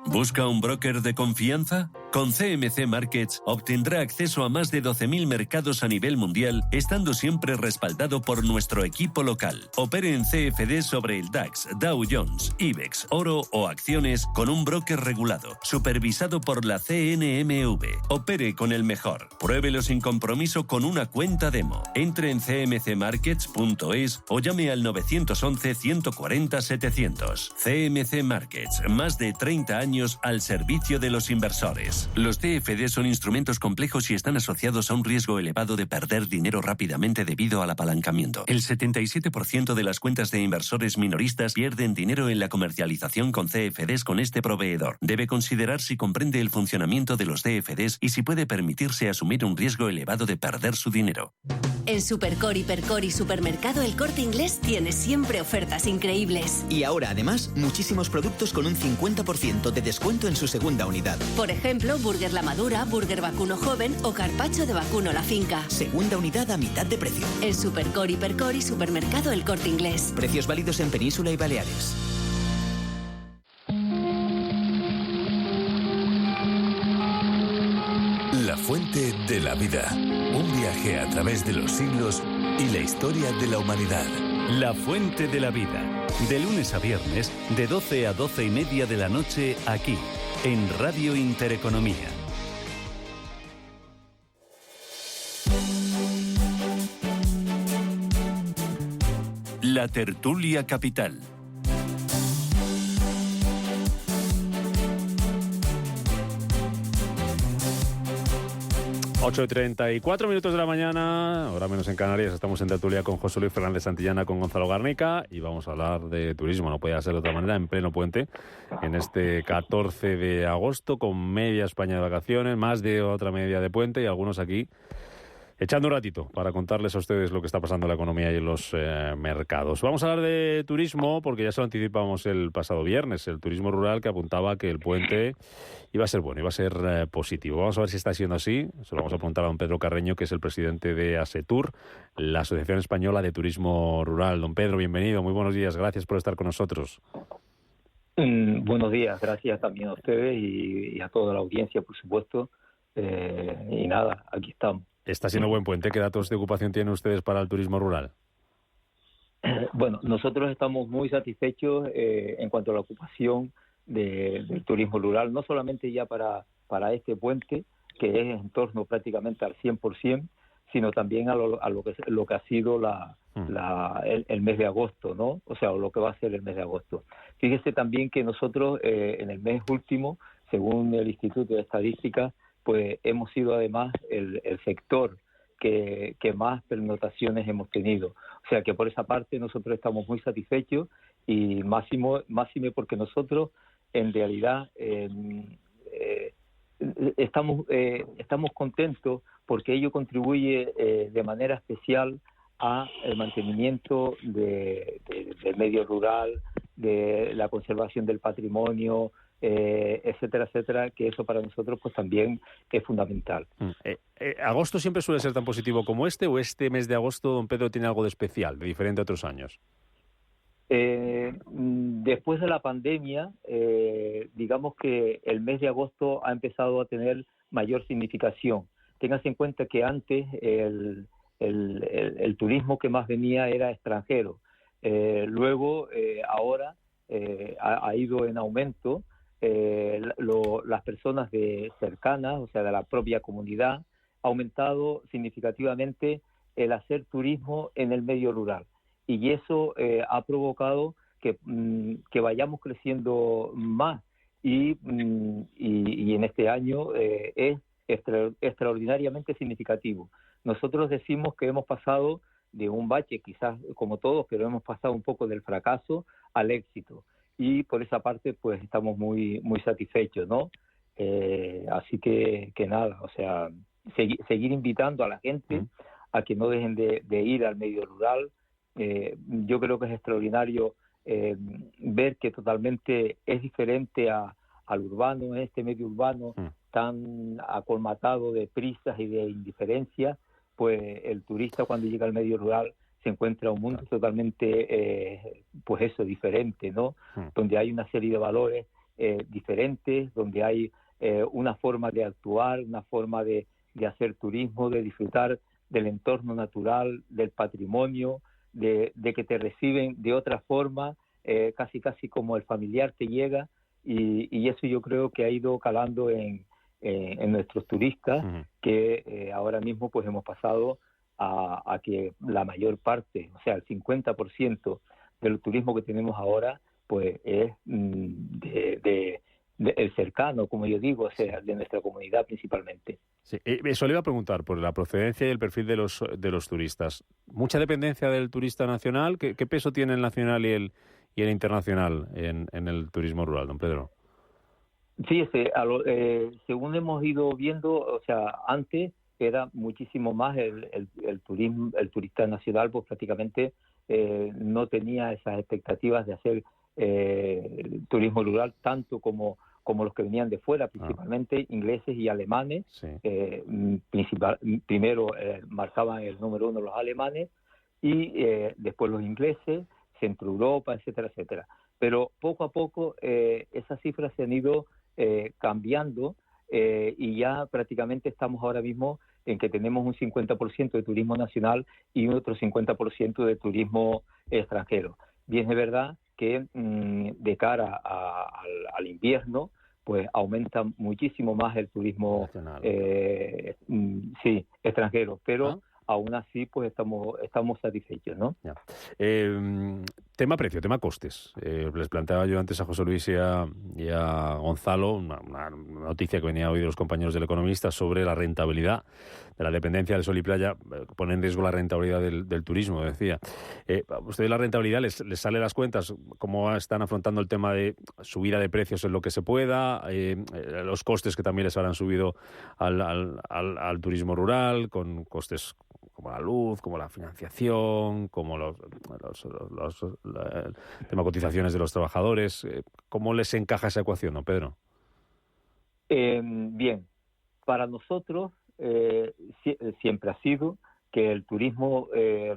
¿Busca un broker de confianza? Con CMC Markets obtendrá acceso a más de 12.000 mercados a nivel mundial, estando siempre respaldado por nuestro equipo local. Opere en CFD sobre el DAX, Dow Jones, IBEX, oro o acciones con un broker regulado, supervisado por la CNMV. Opere con el mejor. Pruébelo sin compromiso con una cuenta demo. Entre en cmcmarkets.es o llame al 911-140-700. CMC Markets, más de 30 años al servicio de los inversores. Los CFD son instrumentos complejos y están asociados a un riesgo elevado de perder dinero rápidamente debido al apalancamiento. El 77% de las cuentas de inversores minoristas pierden dinero en la comercialización con CFDs con este proveedor. Debe considerar si comprende el funcionamiento de los CFDs y si puede permitirse asumir un riesgo elevado de perder su dinero. En Supercor, Hipercor y Supermercado El Corte Inglés tiene siempre ofertas increíbles. Y ahora, además, muchísimos productos con un 50% de descuento en su segunda unidad. Por ejemplo, burger La Madura, burger vacuno joven o carpaccio de vacuno La Finca. Segunda unidad a mitad de precio. En Supercor, Hipercor y Supermercado El Corte Inglés. Precios válidos en Península y Baleares. La fuente de la vida. Un viaje a través de los siglos y la historia de la humanidad. La fuente de la vida. De lunes a viernes, de 12 a 12:30 de la noche, aquí, en Radio Intereconomía. La tertulia capital. 8:34 minutos de la mañana, hora menos en Canarias. Estamos en tertulia con José Luis Fernández Santillana, con Gonzalo Garnica, y vamos a hablar de turismo, no podía ser de otra manera, en pleno puente, en este 14 de agosto, con media España de vacaciones, más de otra media de puente, y algunos aquí echando un ratito para contarles a ustedes lo que está pasando en la economía y en los mercados. Vamos a hablar de turismo, porque ya se lo anticipamos el pasado viernes, el turismo rural, que apuntaba que el puente iba a ser bueno, iba a ser positivo. Vamos a ver si está siendo así. Se lo vamos a preguntar a don Pedro Carreño, que es el presidente de ASETUR, la Asociación Española de Turismo Rural. Don Pedro, bienvenido, muy buenos días, gracias por estar con nosotros. Buenos días, gracias también a ustedes y a toda la audiencia, por supuesto. Y nada, aquí estamos. ¿Está siendo buen puente? ¿Qué datos de ocupación tienen ustedes para el turismo rural? Bueno, nosotros estamos muy satisfechos en cuanto a la ocupación del turismo rural, no solamente ya para este puente, que es en torno prácticamente al 100%, sino también a lo que ha sido el mes de agosto, ¿no? O sea, lo que va a ser el mes de agosto. Fíjese también que nosotros en el mes último, según el Instituto de Estadística, pues hemos sido además el sector que más pernotaciones hemos tenido. O sea que por esa parte nosotros estamos muy satisfechos y máxime porque nosotros en realidad estamos contentos porque ello contribuye de manera especial a el mantenimiento del medio rural, de la conservación del patrimonio, etcétera, etcétera, que eso para nosotros pues también es fundamental. ¿Agosto siempre suele ser tan positivo como este, o este mes de agosto, don Pedro, tiene algo de especial, de diferente a otros años? Después de la pandemia, digamos que el mes de agosto ha empezado a tener mayor significación. Téngase en cuenta que antes el turismo que más venía era extranjero. Luego, ahora ha ido en aumento las personas cercanas, o sea, de la propia comunidad. Ha aumentado significativamente el hacer turismo en el medio rural. Y eso ha provocado que vayamos creciendo más. Y en este año es extraordinariamente significativo. Nosotros decimos que hemos pasado de un bache, quizás como todos, pero hemos pasado un poco del fracaso al éxito. Y por esa parte pues estamos muy satisfechos, ¿no? Así que nada, o sea, seguir invitando a la gente a que no dejen de ir al medio rural. Yo creo que es extraordinario ver que totalmente es diferente al urbano, en este medio urbano tan acolmatado de prisas y de indiferencia. Pues el turista cuando llega al medio rural se encuentra un mundo totalmente, pues eso, diferente, ¿no? Donde hay una serie de valores diferentes, donde hay una forma de actuar, una forma de hacer turismo, de disfrutar del entorno natural, del patrimonio, de que te reciben de otra forma, casi como el familiar te llega, y eso yo creo que ha ido calando en nuestros turistas, que ahora mismo pues hemos pasado a que la mayor parte, o sea, el 50% del turismo que tenemos ahora, pues es el cercano, como yo digo, o sea, de nuestra comunidad principalmente. Sí, eso le iba a preguntar, por la procedencia y el perfil de los turistas. ¿Mucha dependencia del turista nacional? ¿Qué peso tiene el nacional y el internacional en el turismo rural, don Pedro? Fíjese, según hemos ido viendo, o sea, antes era muchísimo más el turista nacional, pues prácticamente no tenía esas expectativas de hacer turismo rural tanto como los que venían de fuera, principalmente ingleses y alemanes. Sí. Primero marcaban el número uno los alemanes y después los ingleses, Centro Europa, etcétera, etcétera. Pero poco a poco esas cifras se han ido cambiando y ya prácticamente estamos ahora mismo en que tenemos un 50% de turismo nacional y otro 50% de turismo extranjero. Bien, es verdad que de cara al invierno, pues aumenta muchísimo más el turismo extranjero, pero aún así pues estamos satisfechos, ¿no? Tema precio, tema costes. Les planteaba yo antes a José Luis y a Gonzalo una noticia que venía hoy de los compañeros del Economista sobre la rentabilidad de la dependencia del sol y playa. Pone en riesgo la rentabilidad del turismo, decía. ¿A ustedes la rentabilidad les sale las cuentas? ¿Cómo están afrontando el tema de subida de precios en lo que se pueda? Los costes que también les habrán subido al turismo rural, con costes como la luz, como la financiación, como el tema de cotizaciones de los trabajadores. ¿Cómo les encaja esa ecuación, don Pedro? Bien, para nosotros siempre ha sido que el turismo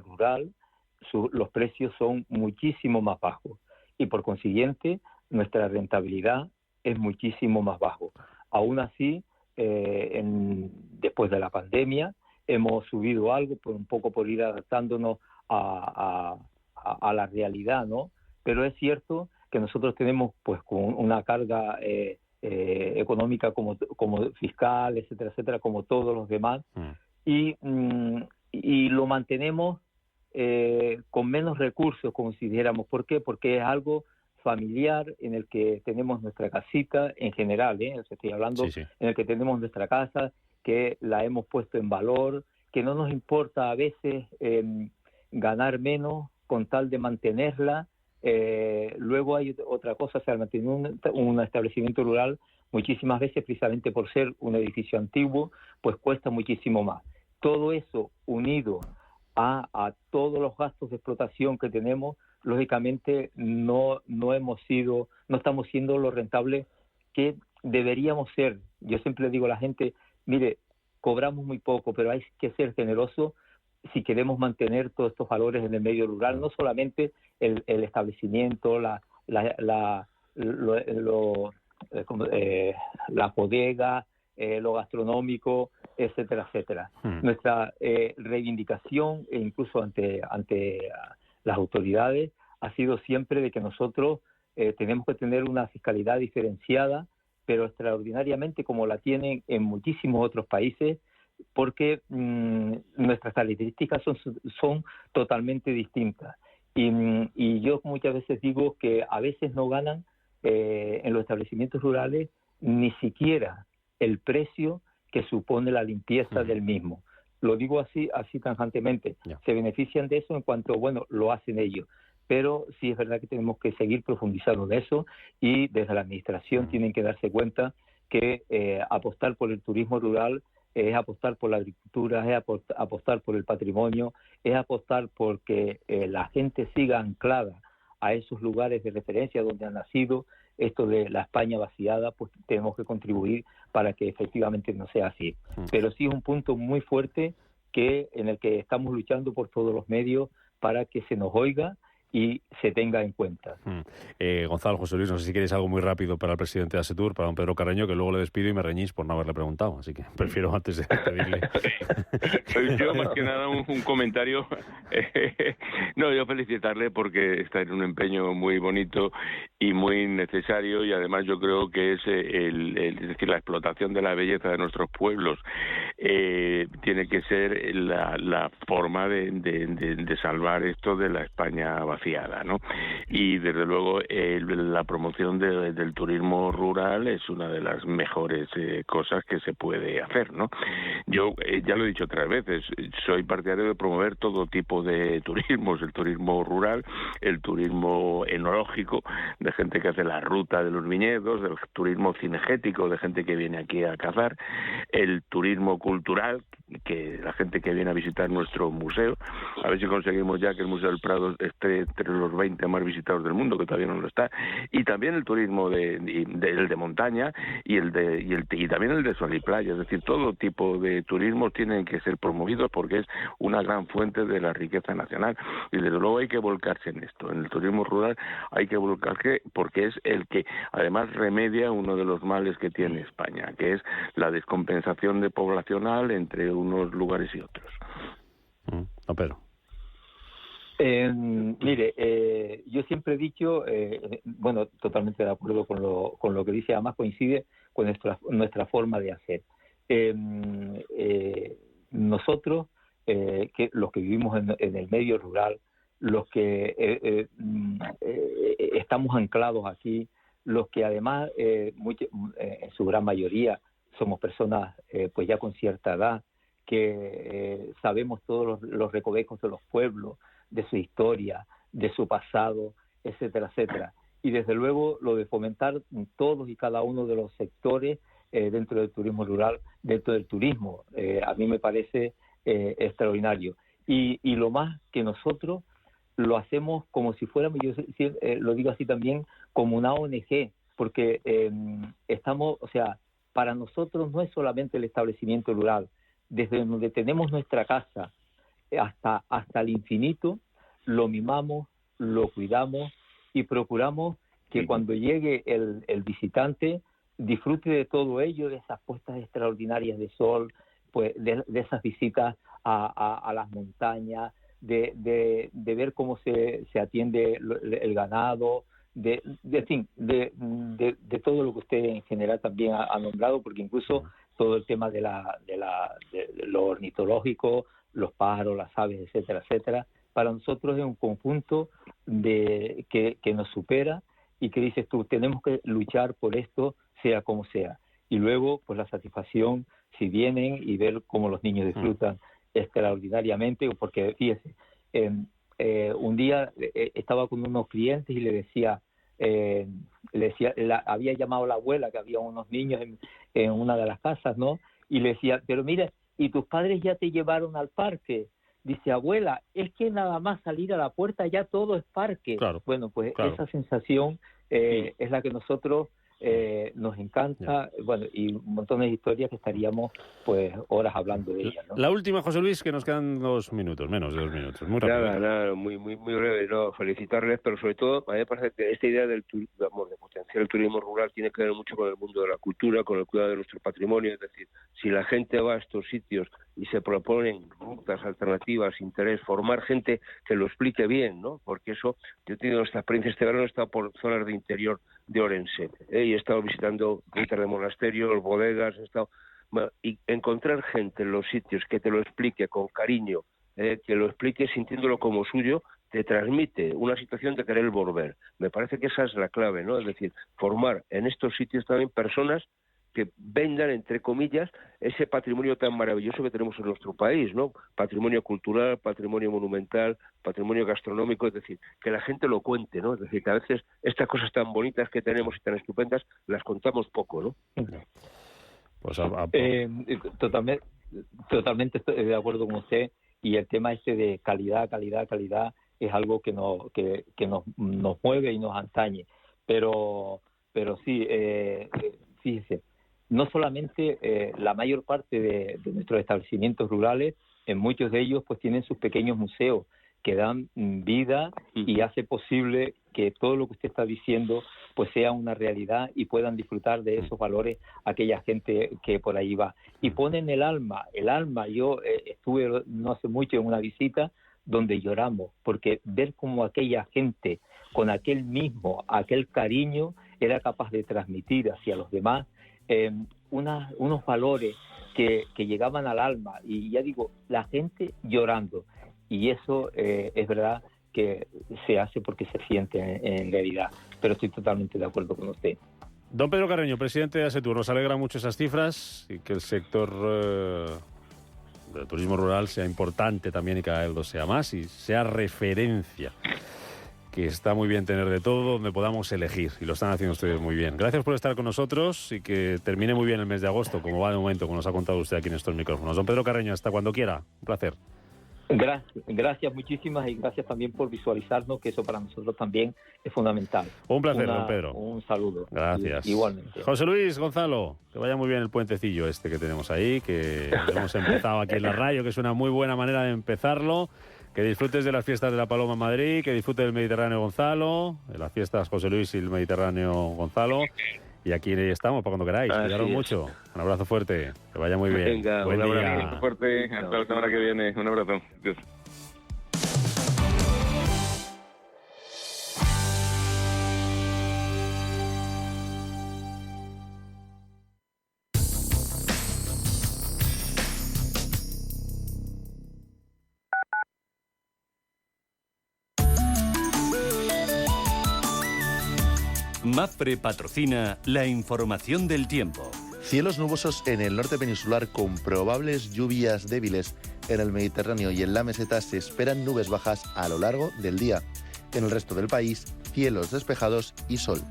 rural, los precios son muchísimo más bajos y por consiguiente nuestra rentabilidad es muchísimo más bajo. Aún así, después de la pandemia, hemos subido algo, un poco por ir adaptándonos a la realidad, ¿no? Pero es cierto que nosotros tenemos pues con una carga económica como fiscal, etcétera, etcétera, como todos los demás, y lo mantenemos con menos recursos, como si dijéramos. ¿Por qué? Porque es algo familiar en el que tenemos nuestra casita en general, estoy hablando en el que tenemos nuestra casa, que la hemos puesto en valor, que no nos importa a veces ganar menos con tal de mantenerla. Luego hay otra cosa, o sea, mantener un establecimiento rural muchísimas veces, precisamente por ser un edificio antiguo, pues cuesta muchísimo más. Todo eso unido a todos los gastos de explotación que tenemos, lógicamente no estamos siendo lo rentable que deberíamos ser. Yo siempre le digo a la gente, mire, cobramos muy poco, pero hay que ser generoso si queremos mantener todos estos valores en el medio rural, no solamente el establecimiento, la bodega, lo gastronómico, etcétera, etcétera. Nuestra reivindicación, e incluso ante las autoridades, ha sido siempre de que nosotros tenemos que tener una fiscalidad diferenciada, pero extraordinariamente como la tienen en muchísimos otros países, porque nuestras características son totalmente distintas. Y yo muchas veces digo que a veces no ganan en los establecimientos rurales ni siquiera el precio que supone la limpieza del mismo. Lo digo así tajantemente. Se benefician de eso en cuanto, bueno, lo hacen ellos. Pero sí es verdad que tenemos que seguir profundizando en eso y desde la administración tienen que darse cuenta que apostar por el turismo rural es apostar por la agricultura, es apostar por el patrimonio, es apostar porque la gente siga anclada a esos lugares de referencia donde han nacido. Esto de la España vaciada, pues tenemos que contribuir para que efectivamente no sea así. Pero sí es un punto muy fuerte en el que estamos luchando por todos los medios para que se nos oiga y se tenga en cuenta. Gonzalo, José Luis, no sé si queréis algo muy rápido para el presidente de Asetur, para don Pedro Carreño, que luego le despido y me reñís por no haberle preguntado, así que prefiero antes de despedirle. Yo más que nada un comentario. Yo felicitarle porque está en un empeño muy bonito y muy necesario, y además yo creo que es es decir, la explotación de la belleza de nuestros pueblos tiene que ser la forma de salvar esto de la España vaciada, ¿no? Y desde luego la promoción del turismo rural es una de las mejores cosas que se puede hacer, ¿no? Yo ya lo he dicho otras veces, soy partidario de promover todo tipo de turismos, el turismo rural, el turismo enológico, de gente que hace la ruta de los viñedos, el turismo cinegético, de gente que viene aquí a cazar, el turismo cultural, que la gente que viene a visitar nuestro museo, a ver si conseguimos ya que el Museo del Prado esté entre los 20 más visitados del mundo, que todavía no lo está, y también el turismo de montaña y también el de sol y playa, es decir, todo tipo de turismos tienen que ser promovidos porque es una gran fuente de la riqueza nacional, y desde luego hay que volcarse en esto, en el turismo rural hay que volcarse porque es el que además remedia uno de los males que tiene España, que es la descompensación poblacional entre unos lugares y otros. No, Pedro. Mire, yo siempre he dicho, totalmente de acuerdo con lo que dice, además coincide con nuestra forma de hacer. Nosotros, que los que vivimos en el medio rural, los que estamos anclados aquí, los que además, en su gran mayoría, somos personas pues ya con cierta edad, que sabemos todos los recovecos de los pueblos, de su historia, de su pasado, etcétera, etcétera. Y desde luego lo de fomentar todos y cada uno de los sectores dentro del turismo rural, dentro del turismo, a mí me parece extraordinario. Y lo más que nosotros lo hacemos como si fuéramos, yo lo digo así también, como una ONG, porque estamos, o sea, para nosotros no es solamente el establecimiento rural, desde donde tenemos nuestra casa hasta el infinito, lo mimamos, lo cuidamos y procuramos que cuando llegue el visitante disfrute de todo ello, de esas puestas extraordinarias de sol, pues de esas visitas a las montañas, de ver cómo se atiende el ganado, de todo lo que usted en general también ha nombrado, porque incluso todo el tema de lo ornitológico, los pájaros, las aves, etcétera, etcétera, para nosotros es un conjunto que nos supera y que dices tú, tenemos que luchar por esto, sea como sea. Y luego, pues la satisfacción, si vienen y ver cómo los niños disfrutan extraordinariamente, porque fíjese, un día estaba con unos clientes y le decía, había llamado a la abuela, que había unos niños en una de las casas, ¿no? Y le decía, pero mira, ¿y tus padres ya te llevaron al parque? Dice, abuela, es que nada más salir a la puerta ya todo es parque. Claro, bueno, pues claro. Esa sensación es la que nosotros nos encanta, bueno, y un montón de historias que estaríamos pues horas hablando de ellas, ¿no? La última, José Luis, que nos quedan 2 minutos, menos de 2 minutos, muy rápido. Nada, muy breve, no, felicitarles, pero sobre todo a mí me parece que esta idea de potenciar el turismo rural tiene que ver mucho con el mundo de la cultura, con el cuidado de nuestro patrimonio, es decir, si la gente va a estos sitios y se proponen rutas alternativas, interés, formar gente que lo explique bien, ¿no? Porque eso, yo he tenido esta experiencia este verano, he estado por zonas de interior de Orense, y he estado visitando rutas de monasterios, bodegas, y encontrar gente en los sitios que te lo explique con cariño, que lo explique sintiéndolo como suyo, te transmite una situación de querer volver. Me parece que esa es la clave, ¿no? Es decir, formar en estos sitios también personas que vendan, entre comillas, ese patrimonio tan maravilloso que tenemos en nuestro país, ¿no? Patrimonio cultural, patrimonio monumental, patrimonio gastronómico, es decir, que la gente lo cuente, ¿no? Es decir, que a veces estas cosas tan bonitas que tenemos y tan estupendas las contamos poco, ¿no? Pues totalmente estoy de acuerdo con usted, y el tema de calidad es algo que nos mueve y nos atañe, pero sí, fíjese, no solamente la mayor parte de nuestros establecimientos rurales, en muchos de ellos pues tienen sus pequeños museos que dan vida y hace posible que todo lo que usted está diciendo pues sea una realidad y puedan disfrutar de esos valores aquella gente que por ahí va. Y ponen el alma. Yo estuve no hace mucho en una visita donde lloramos, porque ver cómo aquella gente con aquel cariño era capaz de transmitir hacia los demás unos valores que llegaban al alma, y ya digo, la gente llorando, y eso es verdad que se hace porque se siente en realidad, pero estoy totalmente de acuerdo con usted. Don Pedro Carreño, presidente de ASETUR, nos alegra mucho esas cifras y que el sector del turismo rural sea importante también y cada vez lo sea más y sea referencia, que está muy bien tener de todo donde podamos elegir, y lo están haciendo ustedes muy bien. Gracias por estar con nosotros y que termine muy bien el mes de agosto, como va de momento, como nos ha contado usted aquí en estos micrófonos. Don Pedro Carreño, hasta cuando quiera. Un placer. Gracias muchísimas, y gracias también por visualizarnos, que eso para nosotros también es fundamental. Un placer, don Pedro. Un saludo. Gracias. Igualmente. José Luis, Gonzalo, que vaya muy bien el puentecillo que tenemos ahí, que hemos empezado aquí en la radio, que es una muy buena manera de empezarlo. Que disfrutes de las fiestas de la Paloma en Madrid, que disfrutes del Mediterráneo, Gonzalo, de las fiestas José Luis y el Mediterráneo, Gonzalo. Y aquí estamos para cuando queráis. Cuidaros mucho. Un abrazo fuerte. Que vaya muy bien. Venga, buen un día. abrazo fuerte. Hasta la semana que viene. Un abrazo. Adiós. Mapfre patrocina la información del tiempo. Cielos nubosos en el norte peninsular con probables lluvias débiles. En el Mediterráneo y en la meseta se esperan nubes bajas a lo largo del día. En el resto del país, cielos despejados y sol.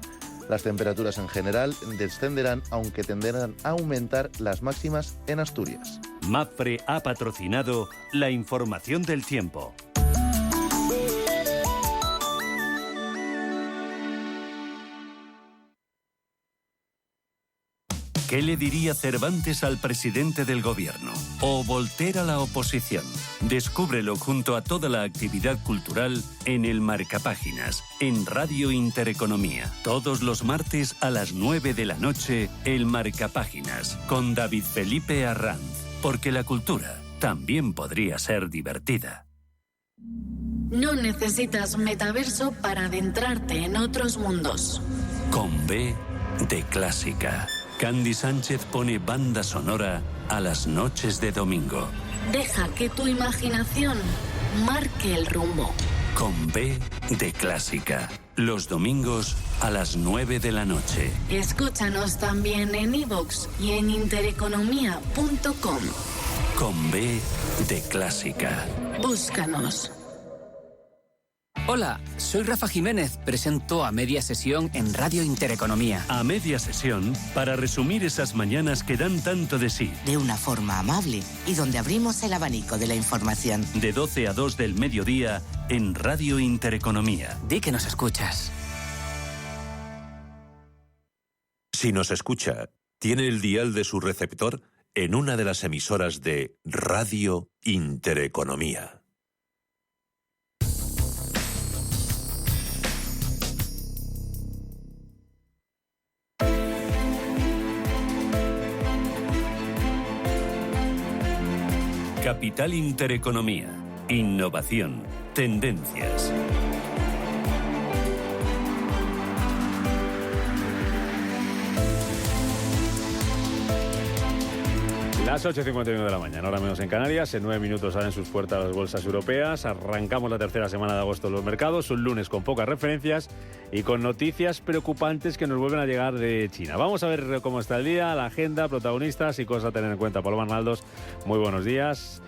Las temperaturas en general descenderán, aunque tenderán a aumentar las máximas en Asturias. Mapfre ha patrocinado la información del tiempo. ¿Qué le diría Cervantes al presidente del gobierno? ¿O Voltaire a la oposición? Descúbrelo junto a toda la actividad cultural en el Marcapáginas, en Radio Intereconomía. Todos los martes a las 9 de la noche, el Marcapáginas, con David Felipe Arranz. Porque la cultura también podría ser divertida. No necesitas metaverso para adentrarte en otros mundos. Con B de clásica. Candy Sánchez pone banda sonora a las noches de domingo. Deja que tu imaginación marque el rumbo. Con B de clásica. Los domingos a las 9 de la noche. Escúchanos también en iVoox y en intereconomía.com. Con B de clásica. Búscanos. Hola, soy Rafa Jiménez, presento A Media Sesión en Radio Intereconomía. A Media Sesión, para resumir esas mañanas que dan tanto de sí. De una forma amable y donde abrimos el abanico de la información. De 12 a 2 del mediodía en Radio Intereconomía. Di que nos escuchas. Si nos escucha, tiene el dial de su receptor en una de las emisoras de Radio Intereconomía. Capital Intereconomía. Innovación. Tendencias. Las 8:51 de la mañana, ahora menos en Canarias. En 9 minutos abren sus puertas las bolsas europeas. Arrancamos la tercera semana de agosto en los mercados. Un lunes con pocas referencias y con noticias preocupantes que nos vuelven a llegar de China. Vamos a ver cómo está el día, la agenda, protagonistas y cosas a tener en cuenta. Paloma Arnaldos, muy buenos días.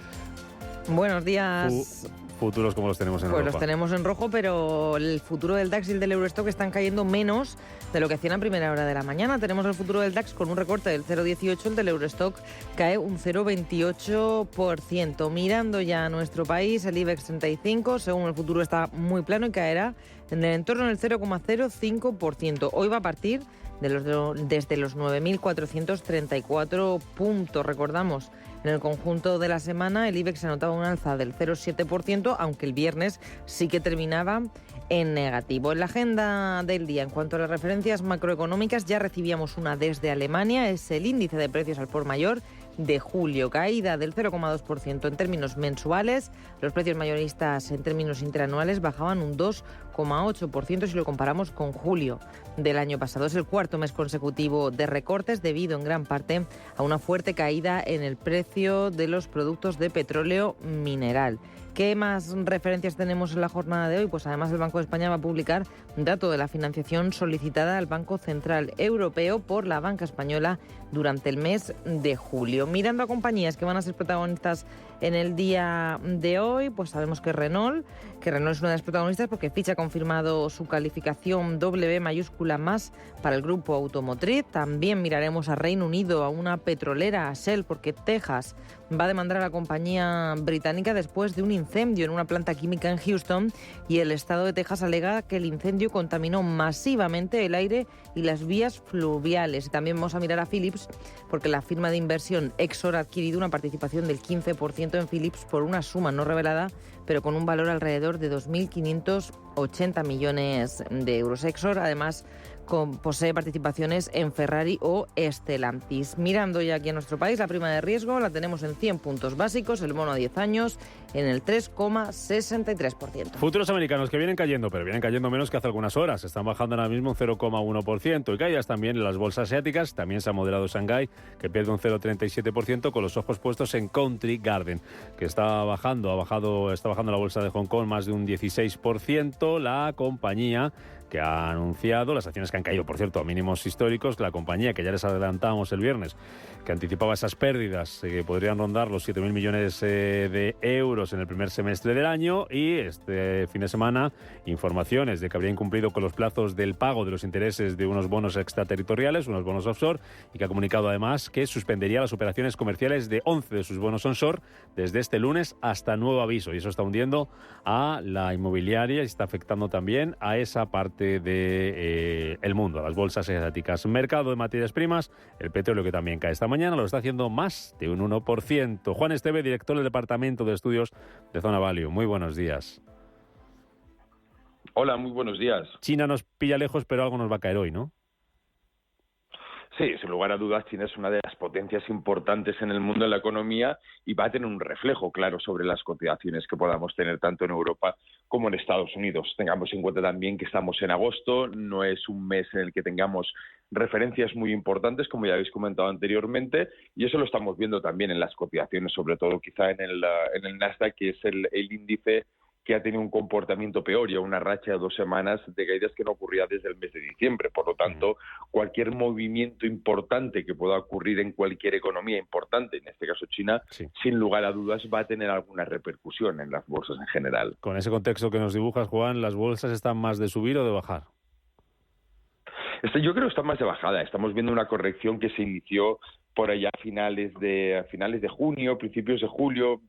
Buenos días. Futuros como los tenemos en Europa. Pues los tenemos en rojo, pero el futuro del DAX y el del Eurostock están cayendo menos de lo que hacían a primera hora de la mañana. Tenemos el futuro del DAX con un recorte del 0,18, el del Eurostock cae un 0,28%. Mirando ya a nuestro país, el IBEX 35, según el futuro, está muy plano y caerá en el entorno del 0,05%. Hoy va a partir desde los 9.434 puntos. Recordamos, en el conjunto de la semana el IBEX anotaba un alza del 0,7%, aunque el viernes sí que terminaba en negativo. En la agenda del día, en cuanto a las referencias macroeconómicas, ya recibíamos una desde Alemania, es el índice de precios al por mayor de julio, caída del 0,2% en términos mensuales. Los precios mayoristas en términos interanuales bajaban un 2,8% si lo comparamos con julio del año pasado. Es el cuarto mes consecutivo de recortes debido en gran parte a una fuerte caída en el precio de los productos de petróleo mineral. ¿Qué más referencias tenemos en la jornada de hoy? Pues además el Banco de España va a publicar un dato de la financiación solicitada al Banco Central Europeo por la banca española durante el mes de julio. Mirando a compañías que van a ser protagonistas en el día de hoy, pues sabemos que Renault es una de las protagonistas porque Fitch ha confirmado su calificación W mayúscula más para el grupo automotriz. También miraremos a Reino Unido, a una petrolera, a Shell, porque Texas va a demandar a la compañía británica después de un incendio en una planta química en Houston y el estado de Texas alega que el incendio contaminó masivamente el aire y las vías fluviales. Y también vamos a mirar a Philips porque la firma de inversión Exor ha adquirido una participación del 15% en Philips por una suma no revelada, pero con un valor alrededor de 2.580 millones de euros. Exor, además, posee participaciones en Ferrari o Stellantis. Mirando ya aquí a nuestro país, la prima de riesgo la tenemos en 100 puntos básicos, el bono a 10 años en el 3,63%. Futuros americanos que vienen cayendo, pero vienen cayendo menos que hace algunas horas. Están bajando ahora mismo un 0,1%. Y caídas también en las bolsas asiáticas. También se ha moderado Shanghái, que pierde un 0,37% con los ojos puestos en Country Garden, que está bajando la bolsa de Hong Kong más de un 16%. La compañía que ha anunciado, las acciones que han caído, por cierto, a mínimos históricos, la compañía, que ya les adelantábamos el viernes, que anticipaba esas pérdidas que podrían rondar los 7.000 millones de euros en el primer semestre del año, y este fin de semana informaciones de que habría incumplido con los plazos del pago de los intereses de unos bonos extraterritoriales, unos bonos offshore, y que ha comunicado además que suspendería las operaciones comerciales de 11 de sus bonos onshore desde este lunes hasta nuevo aviso, y eso está hundiendo a la inmobiliaria y está afectando también a esa parte de el mundo, a las bolsas asiáticas. Mercado de materias primas, el petróleo, que también cae esta mañana, lo está haciendo más de un 1%. Juan Esteve, director del Departamento de Estudios de Zona Value. Muy buenos días. Hola, muy buenos días. China nos pilla lejos, pero algo nos va a caer hoy, ¿no? Sí, sin lugar a dudas, China es una de las potencias importantes en el mundo de la economía y va a tener un reflejo claro sobre las cotizaciones que podamos tener tanto en Europa como en Estados Unidos. Tengamos en cuenta también que estamos en agosto, no es un mes en el que tengamos referencias muy importantes, como ya habéis comentado anteriormente, y eso lo estamos viendo también en las cotizaciones, sobre todo quizá en el Nasdaq, que es el índice que ha tenido un comportamiento peor y una racha de 2 semanas de caídas que no ocurría desde el mes de diciembre. Por lo tanto, cualquier movimiento importante que pueda ocurrir en cualquier economía importante, en este caso China, sin lugar a dudas va a tener alguna repercusión en las bolsas en general. Con ese contexto que nos dibujas, Juan, ¿las bolsas están más de subir o de bajar? Yo creo que está más de bajada. Estamos viendo una corrección que se inició por allá a finales de junio, principios de julio,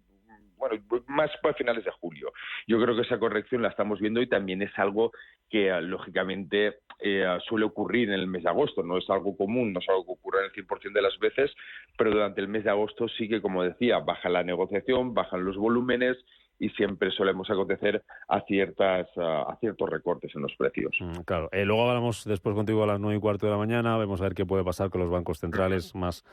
bueno, más para finales de julio. Yo creo que esa corrección la estamos viendo y también es algo que, lógicamente, suele ocurrir en el mes de agosto. No es algo común, no es algo que ocurra en el 100% de las veces, pero durante el mes de agosto sí que, como decía, baja la negociación, bajan los volúmenes y siempre solemos acontecer a ciertos recortes en los precios. Claro. Luego hablamos después contigo a las 9:15 de la mañana, vemos a ver qué puede pasar con los bancos centrales más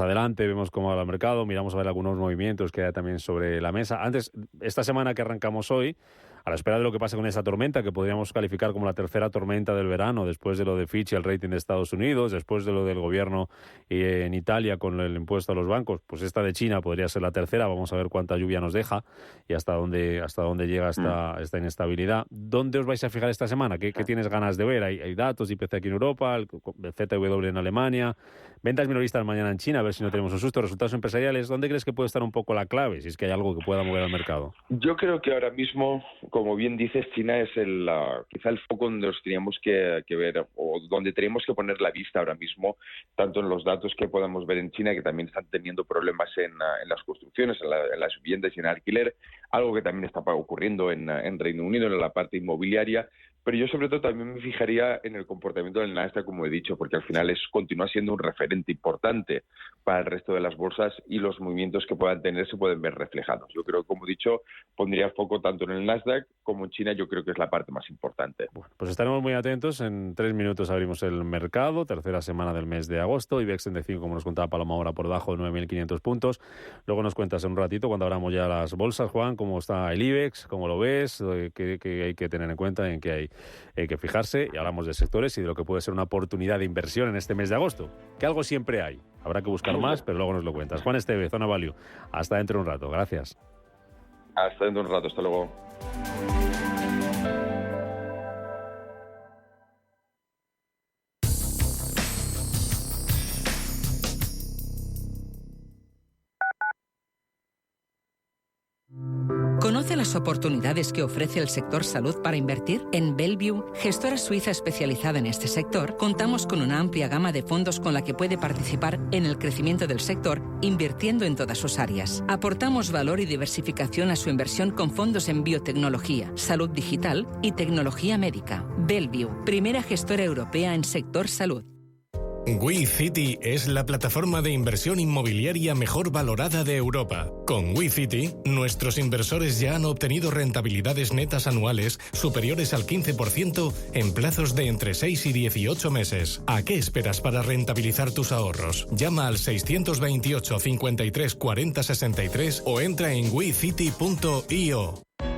adelante, vemos cómo va el mercado, miramos a ver algunos movimientos que hay también sobre la mesa. Antes, esta semana que arrancamos hoy, a la espera de lo que pase con esa tormenta, que podríamos calificar como la tercera tormenta del verano, después de lo de Fitch y el rating de Estados Unidos, después de lo del gobierno en Italia con el impuesto a los bancos, pues esta de China podría ser la tercera. Vamos a ver cuánta lluvia nos deja y hasta dónde llega esta inestabilidad. ¿Dónde os vais a fijar esta semana? ¿Qué tienes ganas de ver? Hay datos, IPC aquí en Europa, el ZW en Alemania, ventas minoristas mañana en China, a ver si no tenemos un susto, resultados empresariales. ¿Dónde crees que puede estar un poco la clave, si es que hay algo que pueda mover al mercado? Yo creo que ahora mismo, como bien dices, China es quizá el foco donde nos teníamos que ver, o donde tenemos que poner la vista ahora mismo, tanto en los datos que podamos ver en China, que también están teniendo problemas en las construcciones, en las viviendas y en alquiler, algo que también está ocurriendo en Reino Unido, en la parte inmobiliaria. Pero yo sobre todo también me fijaría en el comportamiento del Nasdaq, como he dicho, porque al final continúa siendo un referente importante para el resto de las bolsas y los movimientos que puedan tener se pueden ver reflejados. Yo creo que, como he dicho, pondría foco tanto en el Nasdaq como en China. Yo creo que es la parte más importante. Bueno, pues estaremos muy atentos. En 3 minutos abrimos el mercado, tercera semana del mes de agosto. IBEX 35, como nos contaba Paloma, ahora por debajo de 9.500 puntos. Luego nos cuentas en un ratito, cuando abramos ya las bolsas, Juan, cómo está el IBEX, cómo lo ves, qué hay que tener en cuenta, en qué hay que fijarse, y hablamos de sectores y de lo que puede ser una oportunidad de inversión en este mes de agosto, que algo siempre hay. Habrá que buscar más, pero luego nos lo cuentas. Juan Esteve, Zona Value. Hasta dentro de un rato. Gracias. Hasta dentro de un rato. Hasta luego. ¿Conoce las oportunidades que ofrece el sector salud para invertir? En Bellevue, gestora suiza especializada en este sector, contamos con una amplia gama de fondos con la que puede participar en el crecimiento del sector, invirtiendo en todas sus áreas. Aportamos valor y diversificación a su inversión con fondos en biotecnología, salud digital y tecnología médica. Bellevue, primera gestora europea en sector salud. WeCity es la plataforma de inversión inmobiliaria mejor valorada de Europa. Con WeCity, nuestros inversores ya han obtenido rentabilidades netas anuales superiores al 15% en plazos de entre 6 y 18 meses. ¿A qué esperas para rentabilizar tus ahorros? Llama al 628 53 40 63 o entra en wecity.io.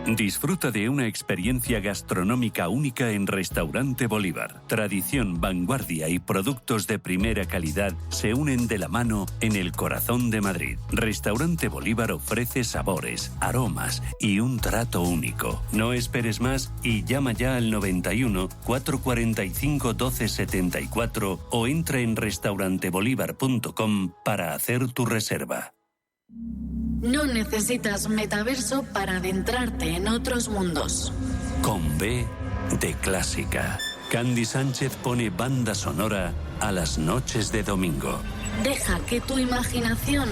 Disfruta de una experiencia gastronómica única en Restaurante Bolívar. Tradición, vanguardia y productos de primera calidad se unen de la mano en el corazón de Madrid. Restaurante Bolívar ofrece sabores, aromas y un trato único. No esperes más y llama ya al 91 445 1274 o entra en restaurantebolívar.com para hacer tu reserva. No necesitas metaverso para adentrarte en otros mundos. Con B de Clásica. Candy Sánchez pone banda sonora a las noches de domingo. Deja que tu imaginación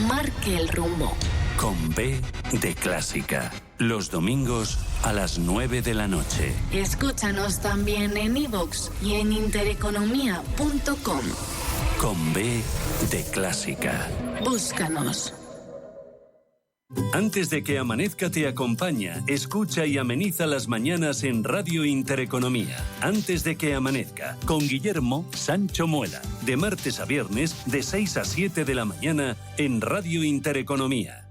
marque el rumbo. Con B de Clásica. Los domingos a las 9 de la noche. Escúchanos también en iVoox y en intereconomía.com. Con B de Clásica. Búscanos. Antes de que amanezca te acompaña, escucha y ameniza las mañanas en Radio Intereconomía. Antes de que amanezca, con Guillermo Sancho Muela. De martes a viernes, de 6 a 7 de la mañana, en Radio Intereconomía.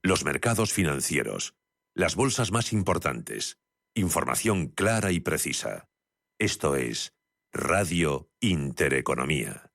Los mercados financieros. Las bolsas más importantes. Información clara y precisa. Esto es Radio Intereconomía.